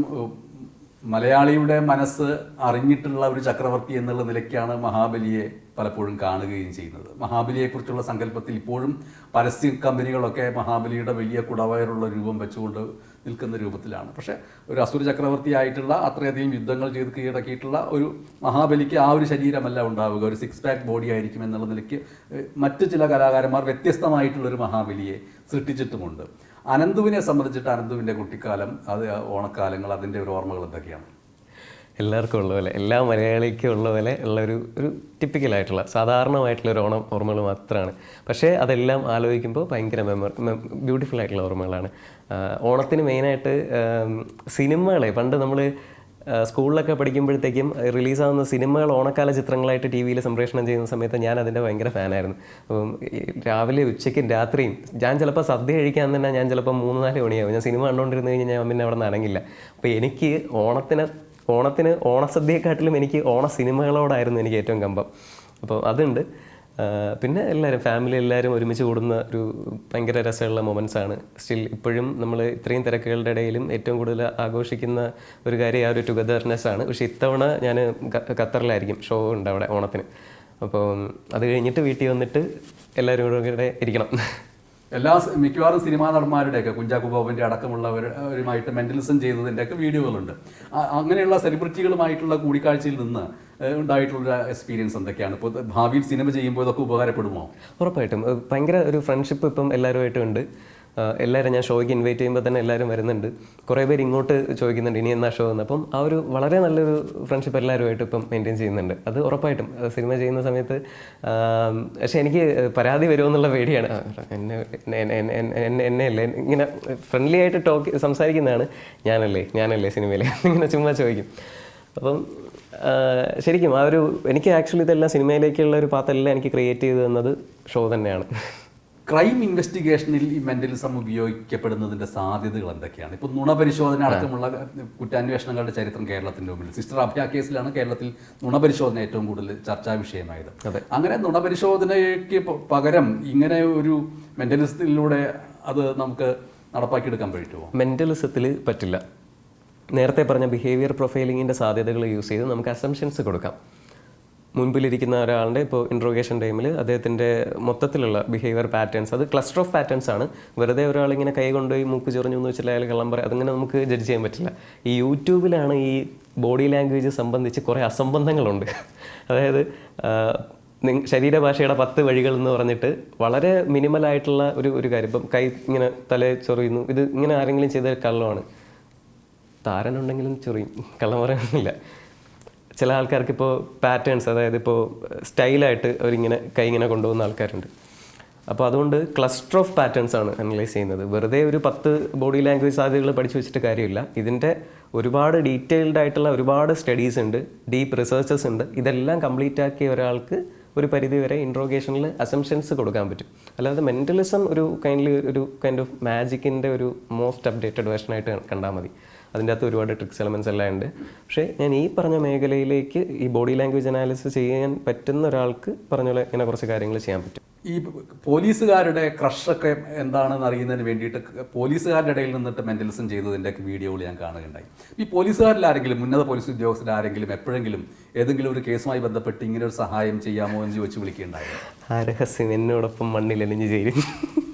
മലയാളിയുടെ മനസ്സ് അറിഞ്ഞിട്ടുള്ള ഒരു ചക്രവർത്തി എന്നുള്ള നിലയ്ക്കാണ് മഹാബലിയെ പലപ്പോഴും കാണുകയും ചെയ്യുന്നത്. മഹാബലിയെക്കുറിച്ചുള്ള സങ്കല്പത്തിൽ ഇപ്പോഴും പരസ്യ കമ്പനികളൊക്കെ മഹാബലിയുടെ വലിയ കുടവയറുള്ള രൂപം വെച്ചുകൊണ്ട് നിൽക്കുന്ന രൂപത്തിലാണ്. പക്ഷേ ഒരു അസുര ചക്രവർത്തിയായിട്ടുള്ള അത്രയധികം യുദ്ധങ്ങൾ ചെയ്ത് കീഴടക്കിയിട്ടുള്ള ഒരു മഹാബലിക്ക് ആ ഒരു ശരീരമല്ല ഉണ്ടാവുക, ഒരു 6 പാക്ക് ബോഡി ആയിരിക്കും എന്നുള്ള നിലയ്ക്ക് മറ്റു ചില കലാകാരന്മാർ വ്യത്യസ്തമായിട്ടുള്ളൊരു മഹാബലിയെ സൃഷ്ടിച്ചിട്ടുമുണ്ട്. അനന്തുവിനെ സംബന്ധിച്ചിട്ട് അനന്തുവിൻ്റെ കുട്ടിക്കാലം, അത് ഓണക്കാലങ്ങൾ, അതിൻ്റെ ഒരു ഓർമ്മകൾ എന്തൊക്കെയാണ്? എല്ലാവർക്കും ഉള്ള പോലെ, എല്ലാ മലയാളിക്കും ഉള്ള പോലെ ഉള്ള ഒരു ടിപ്പിക്കലായിട്ടുള്ള സാധാരണമായിട്ടുള്ള ഒരു ഓണം ഓർമ്മകൾ മാത്രമാണ്. പക്ഷേ അതെല്ലാം ആലോചിക്കുമ്പോൾ ഭയങ്കര ബ്യൂട്ടിഫുൾ ആയിട്ടുള്ള ഓർമ്മകളാണ്. ഓണത്തിന് മെയിനായിട്ട് സിനിമകളെ പണ്ട് നമ്മൾ സ്കൂളിലൊക്കെ പഠിക്കുമ്പോഴത്തേക്കും റിലീസാവുന്ന സിനിമകൾ ഓണക്കാല ചിത്രങ്ങളായിട്ട് ടി വിയിൽ സംപ്രേഷണം ചെയ്യുന്ന സമയത്ത് ഞാൻ അതിൻ്റെ ഭയങ്കര ഫാനായിരുന്നു. അപ്പം രാവിലെ ഉച്ചയ്ക്കും രാത്രിയും ഞാൻ ചിലപ്പോൾ സദ്യ കഴിക്കാൻ തന്നെ ഞാൻ ചിലപ്പോൾ 3-4 മണിയാവും. ഞാൻ സിനിമ കണ്ടുകൊണ്ടിരുന്ന് കഴിഞ്ഞാൽ ഞാൻ പിന്നെ അവിടെ നിന്ന് അനങ്ങില്ല. അപ്പോൾ എനിക്ക് ഓണത്തിന് ഓണസദ്യയെക്കാട്ടിലും എനിക്ക് ഓണ സിനിമകളോടായിരുന്നു എനിക്ക് ഏറ്റവും കമ്പം. അപ്പോൾ അതുണ്ട്. പിന്നെ എല്ലാവരും ഫാമിലി എല്ലാവരും ഒരുമിച്ച് കൂടുന്ന ഒരു ഭയങ്കര രസമുള്ള മൊമെൻറ്റ്സാണ്. സ്റ്റിൽ ഇപ്പോഴും നമ്മൾ ഇത്രയും തിരക്കുകളുടെ ഇടയിലും ഏറ്റവും കൂടുതൽ ആഘോഷിക്കുന്ന ഒരു കാര്യം ആ ഒരു ടുഗദർനെസ് ആണ്. പക്ഷേ ഇത്തവണ ഞാൻ ഖത്തറിലായിരിക്കും, ഷോ ഉണ്ട് അവിടെ ഓണത്തിന്. അപ്പോൾ അത് കഴിഞ്ഞിട്ട് വീട്ടിൽ വന്നിട്ട് എല്ലാവരും കൂടെ ഇരിക്കണം. മിക്കവാറും സിനിമാ നടന്മാരുടെയൊക്കെ കുഞ്ചാക്കോ ബോബൻ്റെ അടക്കമുള്ളവരുമായിട്ട് മെൻ്റലിസം ചെയ്തതിൻ്റെയൊക്കെ വീഡിയോകളുണ്ട്. അങ്ങനെയുള്ള സെലിബ്രിറ്റികളുമായിട്ടുള്ള കൂടിക്കാഴ്ചയിൽ നിന്ന് ഉണ്ടായിട്ടുള്ള എക്സ്പീരിയൻസ് എന്തൊക്കെയാണ്? ഇപ്പോൾ ഭാവിയിൽ സിനിമ ചെയ്യുമ്പോൾ ഇതൊക്കെ ഉപകാരപ്പെടുമോ? ഉറപ്പായിട്ടും ഭയങ്കര ഒരു ഫ്രണ്ട്ഷിപ്പ് ഇപ്പം എല്ലാവരുമായിട്ടും ഉണ്ട്. എല്ലാവരും ഞാൻ ഷോയ്ക്ക് ഇൻവൈറ്റ് ചെയ്യുമ്പോൾ തന്നെ എല്ലാവരും വരുന്നുണ്ട്. കുറേ പേര് ഇങ്ങോട്ട് ചോദിക്കുന്നുണ്ട് ഇനി എന്നാ ഷോ എന്ന്. അപ്പം ആ ഒരു വളരെ നല്ലൊരു ഫ്രണ്ട്ഷിപ്പ് എല്ലാവരുമായിട്ട് ഇപ്പം മെയിൻറ്റെയിൻ ചെയ്യുന്നുണ്ട്. അത് ഉറപ്പായിട്ടും സിനിമ ചെയ്യുന്ന സമയത്ത്. പക്ഷേ എനിക്ക് പരാതി വരുമെന്നുള്ള പേടിയാണ്. എന്നെയല്ലേ ഇങ്ങനെ ഫ്രണ്ട്ലി ആയിട്ട് സംസാരിക്കുന്നതാണ്. ഞാനല്ലേ സിനിമയിൽ ഇങ്ങനെ ചുമ്മാ ചോദിക്കും. അപ്പം ശരിക്കും എനിക്ക് ആക്ച്വലി ഇതെല്ലാം സിനിമയിലേക്കുള്ള ഒരു പാത്തെല്ലാം എനിക്ക് ക്രിയേറ്റ് ചെയ്ത് തന്നത് ഷോ തന്നെയാണ്. ക്രൈം ഇൻവെസ്റ്റിഗേഷനിൽ ഈ മെൻ്റലിസം ഉപയോഗിക്കപ്പെടുന്നതിൻ്റെ സാധ്യതകൾ എന്തൊക്കെയാണ്? ഇപ്പോൾ നുണപരിശോധന അടക്കമുള്ള കുറ്റാന്വേഷണങ്ങളുടെ ചരിത്രം കേരളത്തിൻ്റെ മുമ്പിൽ. സിസ്റ്റർ അഭയ കേസിലാണ് കേരളത്തിൽ നുണപരിശോധന ഏറ്റവും കൂടുതൽ ചർച്ചാ വിഷയമായത്. അങ്ങനെ നുണപരിശോധനയ്ക്ക് പകരം ഇങ്ങനെ ഒരു മെൻ്റലിസത്തിലൂടെ അത് നമുക്ക് നടപ്പാക്കിയെടുക്കാൻ പറ്റുമോ? മെൻ്റലിസത്തിൽ പറ്റില്ല. നേരത്തെ പറഞ്ഞ ബിഹേവിയർ പ്രൊഫൈലിങ്ങിൻ്റെ സാധ്യതകൾ യൂസ് ചെയ്ത് നമുക്ക് അസംഷൻസ് കൊടുക്കാം. മുൻപിലിരിക്കുന്ന ഒരാളുടെ ഇപ്പോൾ ഇൻട്രോഗേഷൻ ടൈമിൽ അദ്ദേഹത്തിൻ്റെ മൊത്തത്തിലുള്ള ബിഹേവിയർ പാറ്റേൺസ്, അത് ക്ലസ്റ്റർ ഓഫ് പാറ്റേൺസ് ആണ്. വെറുതെ ഒരാളിങ്ങനെ കൈ കൊണ്ടുപോയി മൂക്ക് ചൊറിഞ്ഞു എന്ന് വെച്ചാൽ അയാൾ കള്ളം പറയും, അതങ്ങനെ നമുക്ക് ജഡ്ജ് ചെയ്യാൻ പറ്റില്ല. ഈ യൂട്യൂബിലാണ് ഈ ബോഡി ലാംഗ്വേജ് സംബന്ധിച്ച് കുറേ അസംബന്ധങ്ങളുണ്ട്. അതായത് ശരീരഭാഷയുടെ 10 വഴികൾ എന്ന് പറഞ്ഞിട്ട് വളരെ മിനിമലായിട്ടുള്ള ഒരു കാര്യം. ഇപ്പം കൈ ഇങ്ങനെ തല ചൊറിയുന്നു, ഇത് ഇങ്ങനെ ആരെങ്കിലും ചെയ്ത കള്ളമാണ്. താരനുണ്ടെങ്കിലും ചൊറിയും, കള്ളം പറയാനില്ല. ചില ആൾക്കാർക്ക് ഇപ്പോൾ പാറ്റേൺസ്, അതായത് ഇപ്പോൾ സ്റ്റൈലായിട്ട് അവരിങ്ങനെ കൈ ഇങ്ങനെ കൊണ്ടുപോകുന്ന ആൾക്കാരുണ്ട്. അപ്പോൾ അതുകൊണ്ട് ക്ലസ്റ്റർ ഓഫ് പാറ്റേൺസ് ആണ് അനലൈസ് ചെയ്യുന്നത്. വെറുതെ ഒരു 10 ബോഡി ലാംഗ്വേജ് സാധ്യതകൾ പഠിച്ചു വെച്ചിട്ട് കാര്യമില്ല. ഇതിൻ്റെ ഒരുപാട് ഡീറ്റെയിൽഡ് ആയിട്ടുള്ള ഒരുപാട് സ്റ്റഡീസ് ഉണ്ട്, ഡീപ്പ് റിസർച്ചസ് ഉണ്ട്. ഇതെല്ലാം കംപ്ലീറ്റ് ആക്കിയ ഒരാൾക്ക് ഒരു പരിധി വരെ ഇൻട്രോഗേഷനിൽ അസംഷൻസ് കൊടുക്കാൻ പറ്റും. അല്ലാതെ മെൻ്റലിസം ഒരു കൈൻഡ് ഓഫ് മാജിക്കിൻ്റെ ഒരു മോസ്റ്റ് അപ്ഡേറ്റഡ് വേർഷനായിട്ട് കണ്ടാൽ മതി. അതിൻ്റെ അകത്ത് ഒരുപാട് ട്രിക്സ് എലമെൻറ്റ്സ് എല്ലാം ഉണ്ട്. പക്ഷേ ഞാൻ ഈ പറഞ്ഞ മേഖലയിലേക്ക് ഈ ബോഡി ലാംഗ്വേജ് അനാലിസിസ് ചെയ്യാൻ പറ്റുന്ന ഒരാൾക്ക് പറഞ്ഞ പോലെ ഇങ്ങനെ കുറച്ച് കാര്യങ്ങൾ ചെയ്യാൻ പറ്റും. ഈ പോലീസുകാരുടെ ക്രഷൊക്കെ എന്താണെന്ന് അറിയുന്നതിന് വേണ്ടിയിട്ട് പോലീസുകാരുടെ ഇടയിൽ നിന്നിട്ട് മെൻ്റലിസം ചെയ്തതിൻ്റെ വീഡിയോകൾ ഞാൻ കാണുകയുണ്ടായി. ഈ പോലീസുകാരിൽ ആരെങ്കിലും, ഉന്നത പോലീസ് ഉദ്യോഗസ്ഥർ ആരെങ്കിലും എപ്പോഴെങ്കിലും ഏതെങ്കിലും ഒരു കേസുമായി ബന്ധപ്പെട്ട് ഇങ്ങനെ ഒരു സഹായം ചെയ്യാമോ എന്ന് ചോദിച്ച് വിളിക്കുകയുണ്ടായി? ആ രഹസ്യം എന്നോടൊപ്പം മണ്ണിലെലിഞ്ഞ് ചേരും.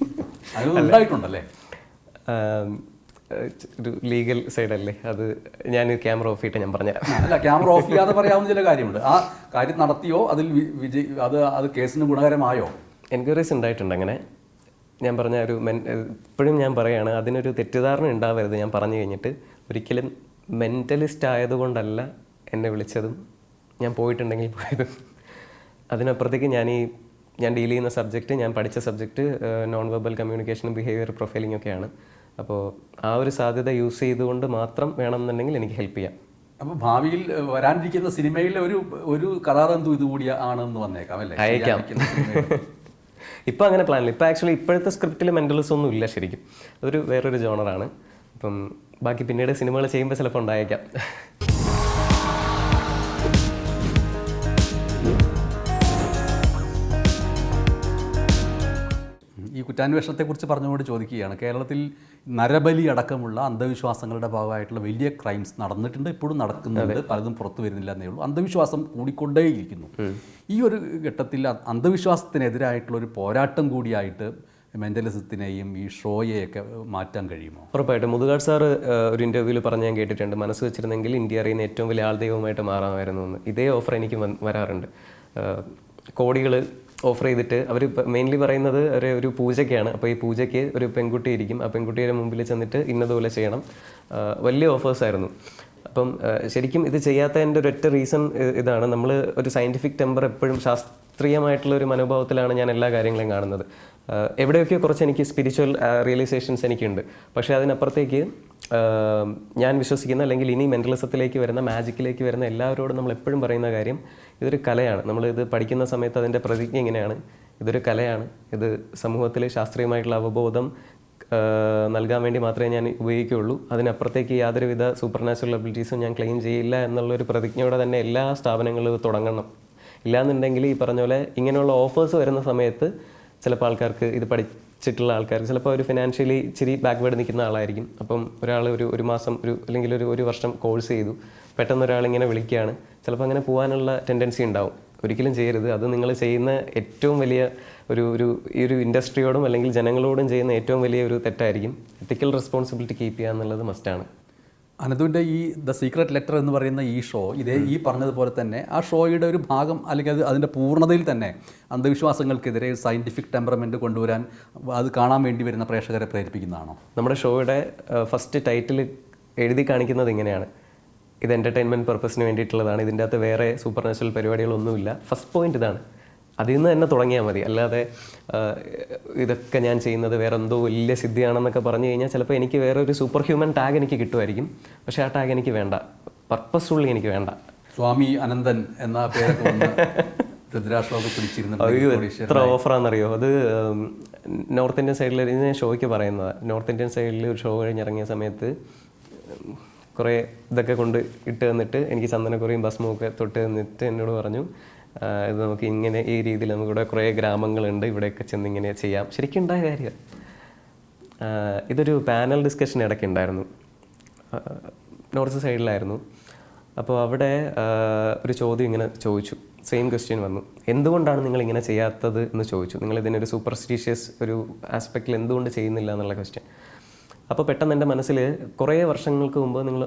അതൊന്നും ഉണ്ടായിട്ടുണ്ടല്ലേ? ഒരു ലീഗൽ സൈഡല്ലേ അത്. ഞാൻ ക്യാമറ ഓഫ് ചെയ്തിട്ട് ഞാൻ പറഞ്ഞുതരാം. അല്ല, ക്യാമറ ഓഫ് ചെയ്യാതെ പറയാവുന്ന ചില കാര്യമുണ്ട്. ആ കാര്യം നടത്തിയോ, അതിൽ അത് കേസിന് ഗുണകരമായോ? എൻക്വയറീസ് ഉണ്ടായിട്ടുണ്ട് അങ്ങനെ. ഞാൻ പറഞ്ഞ ഇപ്പോഴും ഞാൻ പറയുകയാണ്, അതിനൊരു തെറ്റിദ്ധാരണ ഉണ്ടാവരുത്. ഞാൻ പറഞ്ഞു കഴിഞ്ഞിട്ട് ഒരിക്കലും മെൻ്റലിസ്റ്റ് ആയതുകൊണ്ടല്ല എന്നെ വിളിച്ചതും ഞാൻ പോയിട്ടുണ്ടെങ്കിൽ പോയതും. അതിനപ്പുറത്തേക്ക് ഞാൻ ഡീൽ ചെയ്യുന്ന സബ്ജക്റ്റ്, ഞാൻ പഠിച്ച സബ്ജക്റ്റ് നോൺ വെർബൽ കമ്മ്യൂണിക്കേഷനും ബിഹേവിയർ പ്രൊഫൈലിംഗ് ഒക്കെയാണ്. അപ്പോൾ ആ ഒരു സാധ്യത യൂസ് ചെയ്തുകൊണ്ട് മാത്രം വേണമെന്നുണ്ടെങ്കിൽ എനിക്ക് ഹെൽപ്പ് ചെയ്യാം. അപ്പോൾ ഭാവിയിൽ വരാനിരിക്കുന്ന സിനിമയിലെ ഒരു കഥാതന്തു ഇതുകൂടി ആണെന്ന് വന്നേക്കാം അല്ലേ? അയക്കാം. ഇപ്പം അങ്ങനെ പ്ലാനില്ല. ഇപ്പം ആക്ച്വലി ഇപ്പോഴത്തെ സ്ക്രിപ്റ്റിൽ മെൻ്റലിസം ഒന്നും ഇല്ല ശരിക്കും. അതൊരു വേറൊരു ജോണറാണ്. അപ്പം ബാക്കി പിന്നീട് സിനിമകൾ ചെയ്യുമ്പോൾ ചിലപ്പോൾ ഉണ്ടായേക്കാം. ഈ കുറ്റാന്വേഷണത്തെക്കുറിച്ച് പറഞ്ഞുകൊണ്ട് ചോദിക്കുകയാണ്, കേരളത്തിൽ നരബലി അടക്കമുള്ള അന്ധവിശ്വാസങ്ങളുടെ ഭാഗമായിട്ടുള്ള വലിയ ക്രൈംസ് നടന്നിട്ടുണ്ട്, ഇപ്പോഴും നടക്കുന്നുണ്ട്, പലതും പുറത്തു വരുന്നില്ല എന്നേ ഉള്ളൂ. അന്ധവിശ്വാസം കൂടിക്കൊണ്ടേയിരിക്കുന്നു. ഈ ഒരു ഘട്ടത്തിൽ അന്ധവിശ്വാസത്തിനെതിരായിട്ടുള്ള ഒരു പോരാട്ടം കൂടിയായിട്ട് മെൻ്റലിസത്തിനെയും ഈ ഷോയെയൊക്കെ മാറ്റാൻ കഴിയുമോ? ഉറപ്പായിട്ടും. മുതുകാട് സാറ് ഒരു ഇൻ്റർവ്യൂവിൽ പറഞ്ഞ് ഞാൻ കേട്ടിട്ടുണ്ട്, മനസ്സ് വെച്ചിരുന്നെങ്കിൽ ഇന്ത്യ അറിയുന്ന ഏറ്റവും വലിയ ആൾദൈവമായിട്ട് മാറാമായിരുന്നു എന്ന്. ഇതേ ഓഫർ എനിക്ക് വരാറുണ്ട്. കോടികൾ ഓഫർ ചെയ്തിട്ട് അവർ മെയിൻലി പറയുന്നത് ഒരു പൂജയ്ക്കാണ്. അപ്പോൾ ഈ പൂജയ്ക്ക് ഒരു പെൺകുട്ടി ഇരിക്കും, ആ പെൺകുട്ടിയുടെ മുമ്പിൽ ചെന്നിട്ട് ഇന്നതുപോലെ ചെയ്യണം. വലിയ ഓഫേഴ്സായിരുന്നു. അപ്പം ശരിക്കും ഇത് ചെയ്യാത്തതിൻ്റെ ഒരൊറ്റ റീസൺ ഇതാണ്. നമ്മൾ ഒരു സയൻറ്റിഫിക് ടെമ്പർ എപ്പോഴും ശാസ്ത്രീയമായിട്ടുള്ള ഒരു മനോഭാവത്തിലാണ് ഞാൻ എല്ലാ കാര്യങ്ങളെയും കാണുന്നത്. എവിടെയൊക്കെ കുറച്ച് എനിക്ക് സ്പിരിച്വൽ റിയലൈസേഷൻസ് എനിക്കുണ്ട്. പക്ഷേ അതിനപ്പുറത്തേക്ക് ഞാൻ വിശ്വസിക്കുന്ന, അല്ലെങ്കിൽ ഇനി മെൻ്റലിസത്തിലേക്ക് വരുന്ന, മാജിക്കിലേക്ക് വരുന്ന എല്ലാവരോടും നമ്മൾ എപ്പോഴും പറയുന്ന കാര്യം, ഇതൊരു കലയാണ്. നമ്മളിത് പഠിക്കുന്ന സമയത്ത് അതിൻ്റെ പ്രതിജ്ഞ ഇങ്ങനെയാണ്: ഇതൊരു കലയാണ്, ഇത് സമൂഹത്തിൽ ശാസ്ത്രീയമായിട്ടുള്ള അവബോധം നൽകാൻ വേണ്ടി മാത്രമേ ഞാൻ ഉപയോഗിക്കുകയുള്ളൂ. അതിനപ്പുറത്തേക്ക് യാതൊരുവിധ സൂപ്പർ നാച്ചുറൽ എബിലിറ്റീസും ഞാൻ ക്ലെയിം ചെയ്യില്ല എന്നുള്ളൊരു പ്രതിജ്ഞയോടെ തന്നെ എല്ലാ സ്ഥാപനങ്ങളും തുടങ്ങണം. ഇല്ലാന്നുണ്ടെങ്കിൽ ഈ പറഞ്ഞ പോലെ ഇങ്ങനെയുള്ള ഓഫേഴ്സ് വരുന്ന സമയത്ത് ചിലപ്പോൾ ആൾക്കാർക്ക്, ഇത് പഠിച്ചിട്ടുള്ള ആൾക്കാർക്ക്, ചിലപ്പോൾ ഒരു ഫിനാൻഷ്യലി ഇച്ചിരി ബാക്ക്വേർഡ് നിൽക്കുന്ന ആളായിരിക്കും. അപ്പം ഒരാൾ ഒരു മാസം അല്ലെങ്കിൽ ഒരു വർഷം കോഴ്സ് ചെയ്തു, പെട്ടെന്ന് ഒരാളിങ്ങനെ വിളിക്കുകയാണ്, ചിലപ്പോൾ അങ്ങനെ പോകാനുള്ള ടെൻഡൻസി ഉണ്ടാവും. ഒരിക്കലും ചെയ്യരുത്. അത് നിങ്ങൾ ചെയ്യുന്ന ഏറ്റവും വലിയ ഈ ഒരു ഇൻഡസ്ട്രിയോടും അല്ലെങ്കിൽ ജനങ്ങളോടും ചെയ്യുന്ന ഏറ്റവും വലിയ ഒരു തെറ്റായിരിക്കും. എത്തിക്കൽ റെസ്പോൺസിബിലിറ്റി കീപ്പ് ചെയ്യുക എന്നുള്ളത് മസ്റ്റാണ്. അനന്തുവിൻ്റെ ഈ ദ സീക്രട്ട് ലെറ്റർ എന്ന് പറയുന്ന ഈ ഷോ, ഈ പറഞ്ഞതുപോലെ തന്നെ ആ ഷോയുടെ ഒരു ഭാഗം, അല്ലെങ്കിൽ അതിൻ്റെ പൂർണ്ണതയിൽ തന്നെ അന്ധവിശ്വാസങ്ങൾക്കെതിരെ സയൻറ്റിഫിക് ടെമ്പറമെൻറ്റ് കൊണ്ടുവരാൻ, അത് കാണാൻ വേണ്ടി വരുന്ന പ്രേക്ഷകരെ പ്രേരിപ്പിക്കുന്നതാണോ? നമ്മുടെ ഷോയുടെ ഫസ്റ്റ് ടൈറ്റിൽ എഴുതി കാണിക്കുന്നത് ഇങ്ങനെയാണ്: ഇത് എൻ്റർടൈൻമെൻറ്റ് പർപ്പസിന് വേണ്ടിയിട്ടുള്ളതാണ്, ഇതിൻ്റെ അകത്ത് വേറെ സൂപ്പർ നാച്ചുറൽ പരിപാടികളൊന്നുമില്ല. ഫസ്റ്റ് പോയിന്റ് ഇതാണ്. അതിൽ നിന്ന് തന്നെ തുടങ്ങിയാൽ മതി. അല്ലാതെ ഇതൊക്കെ ഞാൻ ചെയ്യുന്നത് വേറെ എന്തോ വലിയ സിദ്ധിയാണെന്നൊക്കെ പറഞ്ഞു കഴിഞ്ഞാൽ ചിലപ്പോൾ എനിക്ക് വേറെ ഒരു സൂപ്പർ ഹ്യൂമൻ ടാഗ് എനിക്ക് കിട്ടുമായിരിക്കും. പക്ഷേ ആ ടാഗ് എനിക്ക് വേണ്ട, പർപ്പസ്ഫുള്ളി എനിക്ക് വേണ്ട. സ്വാമി അനന്തൻ എന്ന പേരൊക്കെ പിടിച്ചിരുന്നു. എത്ര ഓഫറാണെന്നറിയോ? അത് നോർത്ത് ഇന്ത്യൻ സൈഡിൽ ഇത് ഞാൻ ഷോയ്ക്ക് പറയുന്നത്. നോർത്ത് ഇന്ത്യൻ സൈഡിൽ ഒരു ഷോ കഴിഞ്ഞിറങ്ങിയ സമയത്ത് കുറേ ഇതൊക്കെ കൊണ്ട് ഇട്ട് തന്നിട്ട്, എനിക്ക് ചന്ദനക്കുറിയും ഭസ്മൊക്കെ തൊട്ട് തന്നിട്ട് എന്നോട് പറഞ്ഞു, ഇത് നമുക്ക് ഇങ്ങനെ ഈ രീതിയിൽ നമുക്കിവിടെ കുറേ ഗ്രാമങ്ങളുണ്ട്, ഇവിടെയൊക്കെ ചെന്ന് ഇങ്ങനെ ചെയ്യാം. ശരിക്കും ഉണ്ടായ കാര്യം. ഇതൊരു പാനൽ ഡിസ്കഷൻ ഇടയ്ക്ക് ഉണ്ടായിരുന്നു, നോർത്ത് സൈഡിലായിരുന്നു. അപ്പോൾ അവിടെ ഒരു ചോദ്യം ഇങ്ങനെ ചോദിച്ചു, സെയിം ക്വസ്റ്റ്യൻ വന്നു: എന്തുകൊണ്ടാണ് നിങ്ങൾ ഇങ്ങനെ ചെയ്യാത്തത് എന്ന് ചോദിച്ചു. നിങ്ങൾ ഇതിനൊരു സൂപ്പർസ്റ്റിഷ്യസ് ഒരു ആസ്പെക്റ്റിൽ എന്തുകൊണ്ട് ചെയ്യുന്നില്ല എന്നുള്ള ക്വസ്റ്റ്യൻ. അപ്പോൾ പെട്ടെന്ന് എൻ്റെ മനസ്സിൽ കുറേ വർഷങ്ങൾക്ക് മുമ്പ്, നിങ്ങൾ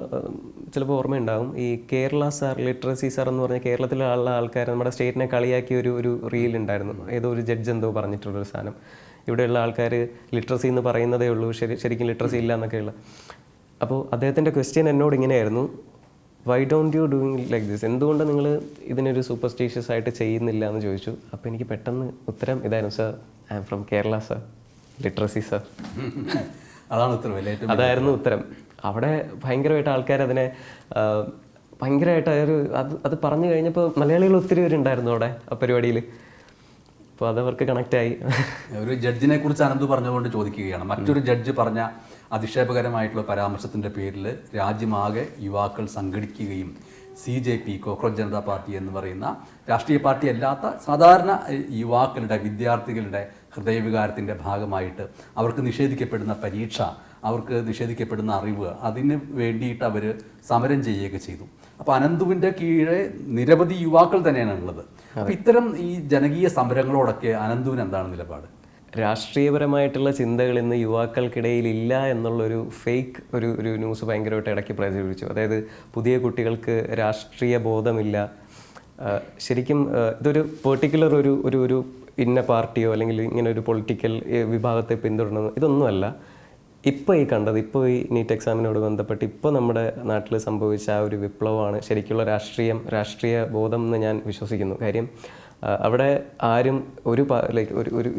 ചിലപ്പോൾ ഓർമ്മയുണ്ടാവും, ഈ കേരള സാർ, ലിറ്ററസി സാർ എന്ന് പറഞ്ഞാൽ കേരളത്തിലുള്ള ആൾക്കാർ നമ്മുടെ സ്റ്റേറ്റിനെ കളിയാക്കിയ ഒരു റീൽ ഉണ്ടായിരുന്നു. ഏതോ ഒരു ജഡ്ജ് എന്തോ പറഞ്ഞിട്ടുള്ളൊരു സാധനം. ഇവിടെയുള്ള ആൾക്കാർ ലിറ്ററസി എന്ന് പറയുന്നതേ ഉള്ളൂ, ശരിക്കും ലിറ്ററസി ഇല്ല എന്നൊക്കെയുള്ള. അപ്പോൾ അദ്ദേഹത്തിൻ്റെ ക്വസ്റ്റ്യൻ എന്നോട് ഇങ്ങനെയായിരുന്നു: why don't you doing like this? എന്തുകൊണ്ട് നിങ്ങൾ ഇതിനൊരു സൂപ്പർസ്റ്റീഷ്യസ് ആയിട്ട് ചെയ്യുന്നില്ല എന്ന് ചോദിച്ചു. അപ്പോൾ എനിക്ക് പെട്ടെന്ന് ഉത്തരം ഇതായിരുന്നു: sir, I am from Kerala sir, literacy sir. അതായിരുന്നു ഉത്തരം. അവിടെ ഭയങ്കരമായിട്ട് ആൾക്കാർ അതിനെ ഭയങ്കരമായിട്ട് അത് പറഞ്ഞു കഴിഞ്ഞപ്പോൾ മലയാളികൾ ഒത്തിരി പേരുണ്ടായിരുന്നു അവിടെ ആ പരിപാടിയിൽ. അപ്പോൾ അതവർക്ക് കണക്റ്റായി. ഒരു ജഡ്ജിനെ കുറിച്ച് അനന്തു പറഞ്ഞതുകൊണ്ട് ചോദിക്കുകയാണ്. മറ്റൊരു ജഡ്ജ് പറഞ്ഞ അധിക്ഷേപകരമായിട്ടുള്ള പരാമർശത്തിൻ്റെ പേരിൽ രാജ്യമാകെ യുവാക്കൾ സംഘടിക്കുകയും CJP, കോക്രോച്ച് ജനതാ പാർട്ടി എന്ന് പറയുന്ന രാഷ്ട്രീയ പാർട്ടി അല്ലാത്ത സാധാരണ യുവാക്കളുടെ, വിദ്യാർത്ഥികളുടെ ഹൃദയവികാരത്തിൻ്റെ ഭാഗമായിട്ട് അവർക്ക് നിഷേധിക്കപ്പെടുന്ന പരീക്ഷ, അവർക്ക് നിഷേധിക്കപ്പെടുന്ന അറിവ്, അതിന് വേണ്ടിയിട്ട് അവർ സമരം ചെയ്യുകയൊക്കെ ചെയ്തു. അപ്പോൾ അനന്തുവിൻ്റെ കീഴെ നിരവധി യുവാക്കൾ തന്നെയാണ് ഉള്ളത്. അപ്പോൾ ഇത്തരം ഈ ജനകീയ സമരങ്ങളോടൊക്കെ അനന്തുവിന് എന്താണ് നിലപാട്? രാഷ്ട്രീയപരമായിട്ടുള്ള ചിന്തകൾ ഇന്ന് യുവാക്കൾക്കിടയിൽ ഇല്ല എന്നുള്ളൊരു ഫേക്ക് ഒരു ന്യൂസ് ഭയങ്കരമായിട്ട് ഇടയ്ക്ക് പ്രചരിപ്പിച്ചു. അതായത് പുതിയ കുട്ടികൾക്ക് രാഷ്ട്രീയ ബോധമില്ല. ശരിക്കും ഇതൊരു പെർട്ടിക്കുലർ ഒരു ഇന്ന പാർട്ടിയോ അല്ലെങ്കിൽ ഇങ്ങനെ ഒരു പൊളിറ്റിക്കൽ വിഭാഗത്തെ പിന്തുടരുന്നത് ഇതൊന്നുമല്ല. ഇപ്പോൾ ഈ കണ്ടത്, ഇപ്പോൾ ഈ നീറ്റ് എക്സാമിനോട് ബന്ധപ്പെട്ട് ഇപ്പോൾ നമ്മുടെ നാട്ടിൽ സംഭവിച്ച ആ ഒരു വിപ്ലവമാണ് ശരിക്കുള്ള രാഷ്ട്രീയ ബോധം എന്ന് ഞാൻ വിശ്വസിക്കുന്നു. കാര്യം അവിടെ ആരും ഒരു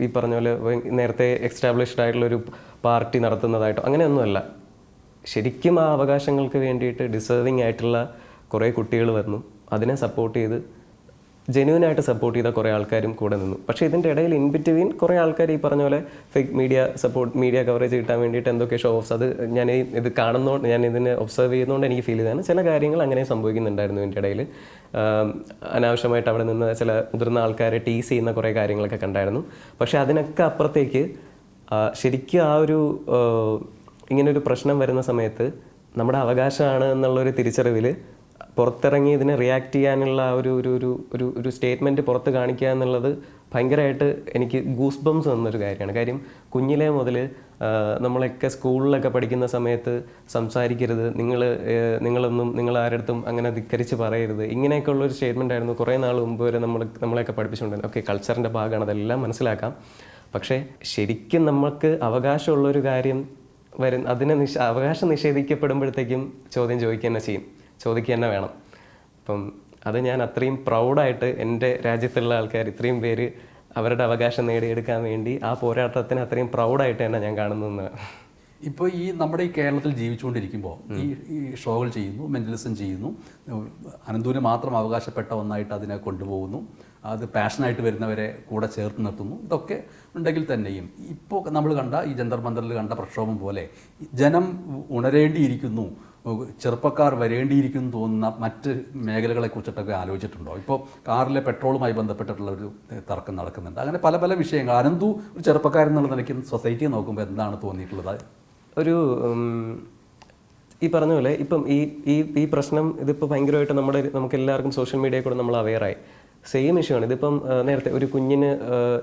ഈ പറഞ്ഞ പോലെ നേരത്തെ എക്സ്റ്റാബ്ലിഷ്ഡ് ആയിട്ടുള്ളൊരു പാർട്ടി നടത്തുന്നതായിട്ടോ അങ്ങനെയൊന്നുമല്ല. ശരിക്കും ആ അവകാശങ്ങൾക്ക് വേണ്ടിയിട്ട് ഡിസേർവിങ് ആയിട്ടുള്ള കുറേ കുട്ടികൾ വന്നു, അതിനെ സപ്പോർട്ട് ചെയ്ത് ജെന്യൂനായിട്ട് സപ്പോർട്ട് ചെയ്ത കുറേ ആൾക്കാരും കൂടെ നിന്നു. പക്ഷേ ഇതിൻ്റെ ഇടയിൽ ഇൻ ബിറ്റ്വീൻ കുറേ ആൾക്കാർ ഈ പറഞ്ഞ പോലെ ഫേക്ക് മീഡിയ കവറേജ് കിട്ടാൻ വേണ്ടിയിട്ട് എന്തൊക്കെ ഷോ ഓഫ്സ്, അത് ഞാൻ ഇത് കാണുന്നതുകൊണ്ട്, ഞാൻ ഇതിനെ ഒബ്സർവ് ചെയ്യുന്നതുകൊണ്ട് എനിക്ക് ഫീൽ ചെയ്താണ് ചില കാര്യങ്ങൾ അങ്ങനെ സംഭവിക്കുന്നുണ്ടായിരുന്നു. ഇതിൻ്റെ ഇടയിൽ അനാവശ്യമായിട്ട് അവിടെ നിന്ന് ചില മുതിർന്ന ആൾക്കാരെ ടീസ് ചെയ്യുന്ന കുറേ കാര്യങ്ങളൊക്കെ കണ്ടായിരുന്നു. പക്ഷേ അതിനൊക്കെ അപ്പുറത്തേക്ക് ശരിക്കും ആ ഒരു ഇങ്ങനൊരു പ്രശ്നം വരുന്ന സമയത്ത് നമ്മുടെ അവകാശമാണ് എന്നുള്ളൊരു തിരിച്ചറിവിൽ പുറത്തിറങ്ങി ഇതിനെ റിയാക്ട് ചെയ്യാനുള്ള ഒരു സ്റ്റേറ്റ്മെൻറ്റ് പുറത്ത് കാണിക്കുക എന്നുള്ളത് ഭയങ്കരമായിട്ട് എനിക്ക് ഗൂസ് ബംസ് വന്നൊരു കാര്യമാണ്. കാര്യം കുഞ്ഞിലേ മുതൽ നമ്മളൊക്കെ സ്കൂളിലൊക്കെ പഠിക്കുന്ന സമയത്ത് സംസാരിക്കരുത്, നിങ്ങൾ ആരടുത്തും അങ്ങനെ ധിക്കരിച്ച് പറയരുത്, ഇങ്ങനെയൊക്കെ ഉള്ളൊരു സ്റ്റേറ്റ്മെൻ്റ് ആയിരുന്നു കുറേ നാൾ മുമ്പ് വരെ നമ്മളെയൊക്കെ പഠിപ്പിച്ചുകൊണ്ടിരുന്നത്. ഓക്കെ, കൾച്ചറിൻ്റെ ഭാഗമാണ്, അതെല്ലാം മനസ്സിലാക്കാം. പക്ഷേ ശരിക്കും നമുക്ക് അവകാശമുള്ളൊരു കാര്യം അതിനെ അവകാശം നിഷേധിക്കപ്പെടുമ്പോഴത്തേക്കും ചോദ്യം ചോദിക്കുക തന്നെ ചെയ്യും. ചോദിക്കുക തന്നെ വേണം. അപ്പം അത് ഞാൻ അത്രയും പ്രൗഡായിട്ട് എൻ്റെ രാജ്യത്തുള്ള ആൾക്കാർ ഇത്രയും പേര് അവരുടെ അവകാശം നേടിയെടുക്കാൻ വേണ്ടി ആ പോരാട്ടത്തിന് അത്രയും പ്രൗഡായിട്ട് തന്നെ ഞാൻ കാണുന്നതെന്ന്. ഇപ്പോൾ ഈ നമ്മുടെ ഈ കേരളത്തിൽ ജീവിച്ചുകൊണ്ടിരിക്കുമ്പോൾ ഈ ഷോകൾ ചെയ്യുന്നു, മെൻ്റലിസം ചെയ്യുന്നു, അനന്തുവിന് മാത്രം അവകാശപ്പെട്ട ഒന്നായിട്ട് അതിനെ കൊണ്ടുപോകുന്നു, അത് പാഷനായിട്ട് വരുന്നവരെ കൂടെ ചേർത്ത് നിർത്തുന്നു. ഇതൊക്കെ ഉണ്ടെങ്കിൽ തന്നെയും ഇപ്പോൾ നമ്മൾ കണ്ട ഈ ജന്തർ മന്ദറിൽ കണ്ട പ്രക്ഷോഭം പോലെ ജനം ഉണരേണ്ടിയിരിക്കുന്നു, ചെറുപ്പക്കാർ വരേണ്ടിയിരിക്കുന്നു തോന്നുന്ന മറ്റ് മേഖലകളെക്കുറിച്ചിട്ടൊക്കെ ആലോചിച്ചിട്ടുണ്ടോ? ഇപ്പോൾ കാറിലെ പെട്രോളുമായി ബന്ധപ്പെട്ടിട്ടുള്ള ഒരു തർക്കം നടക്കുന്നുണ്ട്. അങ്ങനെ പല പല വിഷയങ്ങൾ. അനന്തു ഒരു ചെറുപ്പക്കാരെന്നുള്ള നിലയ്ക്ക് സൊസൈറ്റിയെ നോക്കുമ്പോൾ എന്താണ് തോന്നിയിട്ടുള്ളത്? ഒരു ഈ പറഞ്ഞ പോലെ ഇപ്പം ഈ പ്രശ്നം ഇതിപ്പോൾ ഭയങ്കരമായിട്ട് നമുക്ക് എല്ലാവർക്കും സോഷ്യൽ മീഡിയയിൽ കൂടെ നമ്മൾ അവെയറായി. സെയിം ഇഷ്യൂ ആണ് ഇതിപ്പം. നേരത്തെ ഒരു കുഞ്ഞിന്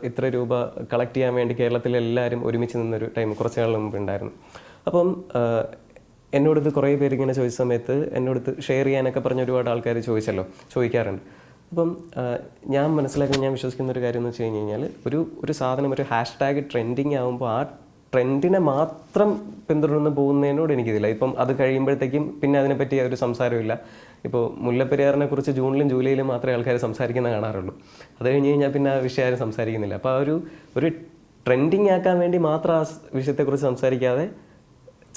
ഇത്ര രൂപ കളക്ട് ചെയ്യാൻ വേണ്ടി കേരളത്തിലെ എല്ലാവരും ഒരുമിച്ച് നിന്നൊരു ടൈം കുറച്ച് നാൾ മുമ്പ് ഉണ്ടായിരുന്നു. അപ്പം എന്നോടിത് കുറേ പേര് ഇങ്ങനെ ചോദിച്ച സമയത്ത് എന്നോടത്ത് ഷെയർ ചെയ്യാനൊക്കെ പറഞ്ഞ ഒരുപാട് ആൾക്കാർ ചോദിക്കാറുണ്ട്. അപ്പം ഞാൻ വിശ്വസിക്കുന്ന ഒരു കാര്യം എന്ന് വെച്ച് കഴിഞ്ഞാൽ ഒരു സാധനം ഒരു #, ട്രെൻഡിങ് ആകുമ്പോൾ ആ ട്രെൻഡിനെ മാത്രം പിന്തുടർന്ന് പോകുന്നതിനോട് എനിക്കിതില്ല. ഇപ്പം അത് കഴിയുമ്പോഴത്തേക്കും പിന്നെ അതിനെപ്പറ്റി ഒരു സംസാരമില്ല. ഇപ്പോൾ മുല്ലപ്പെരിയാറിനെ കുറിച്ച് ജൂണിലും ജൂലൈയിലും മാത്രമേ ആൾക്കാർ സംസാരിക്കുന്ന കാണാറുള്ളൂ. അത് കഴിഞ്ഞ് കഴിഞ്ഞാൽ പിന്നെ ആ വിഷയം ആരും സംസാരിക്കുന്നില്ല. അപ്പോൾ ആ ഒരു ട്രെൻഡിങ് ആക്കാൻ വേണ്ടി മാത്രം ആ വിഷയത്തെക്കുറിച്ച് സംസാരിക്കാതെ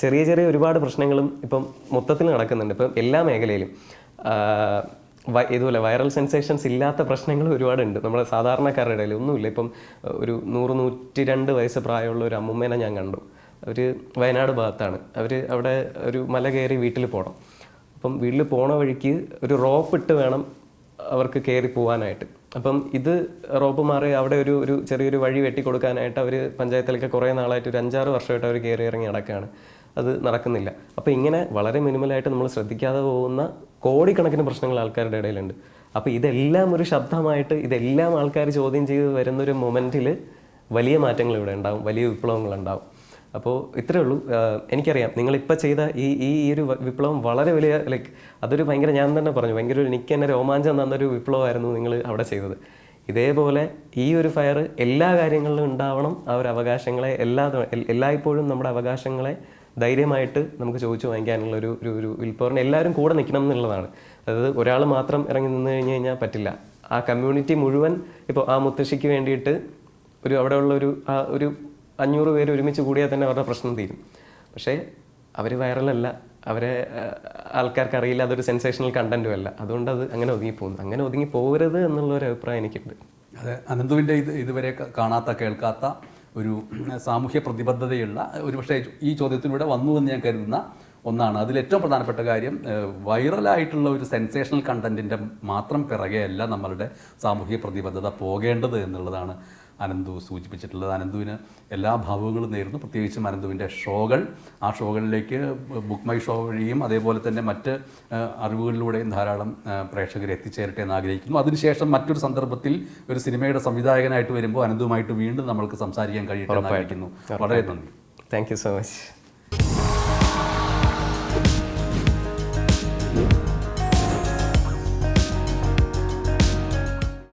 ചെറിയ ചെറിയ ഒരുപാട് പ്രശ്നങ്ങളും ഇപ്പം മൊത്തത്തിൽ നടക്കുന്നുണ്ട്. ഇപ്പം എല്ലാ മേഖലയിലും ഇതുപോലെ വൈറൽ സെൻസേഷൻസ് ഇല്ലാത്ത പ്രശ്നങ്ങൾ ഒരുപാടുണ്ട് നമ്മുടെ സാധാരണക്കാരുടെ ഇടയിൽ. ഒന്നുമില്ല. ഇപ്പം ഒരു 100-102 വയസ്സ് പ്രായമുള്ള ഒരു അമ്മുമ്മേനെ ഞാൻ കണ്ടു. അവർ വയനാട് ഭാഗത്താണ്. അവർ അവിടെ ഒരു മല കയറി വീട്ടിൽ പോകണം. അപ്പം വീട്ടിൽ പോണ വഴിക്ക് ഒരു റോപ്പ് ഇട്ട് വേണം അവർക്ക് കയറി പോകാനായിട്ട്. അപ്പം ഇത് റോപ്പ് മാറി അവിടെ ഒരു ചെറിയൊരു വഴി വെട്ടി കൊടുക്കാനായിട്ട് അവർ പഞ്ചായത്തിലൊക്കെ കുറേ നാളായിട്ട് ഒരു 5-6 വർഷമായിട്ട് അവർ കയറി ഇറങ്ങി നടക്കുകയാണ്. അത് നടക്കുന്നില്ല. അപ്പോൾ ഇങ്ങനെ വളരെ മിനിമലായിട്ട് നമ്മൾ ശ്രദ്ധിക്കാതെ പോകുന്ന കോടിക്കണക്കിന് പ്രശ്നങ്ങൾ ആൾക്കാരുടെ ഇടയിലുണ്ട്. അപ്പോൾ ഇതെല്ലാം ഒരു ശബ്ദമായിട്ട് ഇതെല്ലാം ആൾക്കാർ ചോദ്യം ചെയ്ത് വരുന്നൊരു മൊമെൻറ്റിൽ വലിയ മാറ്റങ്ങൾ ഇവിടെ ഉണ്ടാവും, വലിയ വിപ്ലവങ്ങളുണ്ടാവും. അപ്പോൾ ഇത്രയേ ഉള്ളൂ. എനിക്കറിയാം നിങ്ങളിപ്പോൾ ചെയ്ത ഈ ഒരു വിപ്ലവം വളരെ വലിയ അതൊരു ഭയങ്കര, ഞാൻ തന്നെ പറഞ്ഞു, ഭയങ്കര എനിക്ക് തന്നെ രോമാഞ്ചം തന്നൊരു വിപ്ലവമായിരുന്നു നിങ്ങൾ അവിടെ ചെയ്തത്. ഇതേപോലെ ഈ ഒരു ഫയർ എല്ലാ കാര്യങ്ങളിലും ഉണ്ടാവണം. ആ ഒരു അവകാശങ്ങളെ എല്ലായ്പ്പോഴും നമ്മുടെ അവകാശങ്ങളെ ധൈര്യമായിട്ട് നമുക്ക് ചോദിച്ചു വാങ്ങിക്കാനുള്ള ഒരു വിൽപ്പവറിന് എല്ലാവരും കൂടെ നിൽക്കണം എന്നുള്ളതാണ്. അതായത് ഒരാൾ മാത്രം ഇറങ്ങി നിന്ന് കഴിഞ്ഞാൽ പറ്റില്ല. ആ കമ്മ്യൂണിറ്റി മുഴുവൻ ഇപ്പോൾ ആ മുത്തശ്ശിക്ക് വേണ്ടിയിട്ട് അവിടെയുള്ള ഒരു 500 പേര് ഒരുമിച്ച് കൂടിയാൽ തന്നെ അവരുടെ പ്രശ്നം തീരും. പക്ഷേ അവർ വൈറലല്ല, അവരെ ആൾക്കാർക്ക് അറിയില്ല, അതൊരു സെൻസേഷണൽ കണ്ടന്റും അല്ല. അതുകൊണ്ട് അത് അങ്ങനെ ഒതുങ്ങിപ്പോകുന്നു. അങ്ങനെ ഒതുങ്ങി പോകരുത് എന്നുള്ളൊരു അഭിപ്രായം എനിക്കുണ്ട്. അതെ, അനന്തുവിൻ്റെ ഇതുവരെ കാണാത്ത കേൾക്കാത്ത ഒരു സാമൂഹ്യ പ്രതിബദ്ധതയുള്ള ഒരുപക്ഷെ ഈ ചോദ്യത്തിലൂടെ വന്നു എന്ന് ഞാൻ കരുതുന്ന ഒന്നാണ്. അതിലേറ്റവും പ്രധാനപ്പെട്ട കാര്യം വൈറലായിട്ടുള്ള ഒരു സെൻസേഷണൽ കണ്ടന്റിൻ്റെ മാത്രം പിറകെയല്ല നമ്മളുടെ സാമൂഹ്യ പ്രതിബദ്ധത പോകേണ്ടത് എന്നുള്ളതാണ് അനന്തു സൂചിപ്പിച്ചിട്ടുള്ളത്. അനന്തുവിന് എല്ലാ ഭാവുകങ്ങളും നേരുന്നു. പ്രത്യേകിച്ചും അനന്തുവിൻ്റെ ഷോകൾ, ആ ഷോകളിലേക്ക് ബുക്ക് മൈ ഷോ വഴിയും അതേപോലെ തന്നെ മറ്റ് അറിവുകളിലൂടെയും ധാരാളം പ്രേക്ഷകർ എത്തിച്ചേരട്ടെ എന്ന് ആഗ്രഹിക്കുന്നു. അതിനുശേഷം മറ്റൊരു സന്ദർഭത്തിൽ ഒരു സിനിമയുടെ സംവിധായകനായിട്ട് വരുമ്പോൾ അനന്തുവുമായിട്ട് വീണ്ടും നമ്മൾക്ക് സംസാരിക്കാൻ കഴിയട്ടെ എന്ന് ആഗ്രഹിക്കുന്നു. വളരെ നന്ദി. Thank you so much.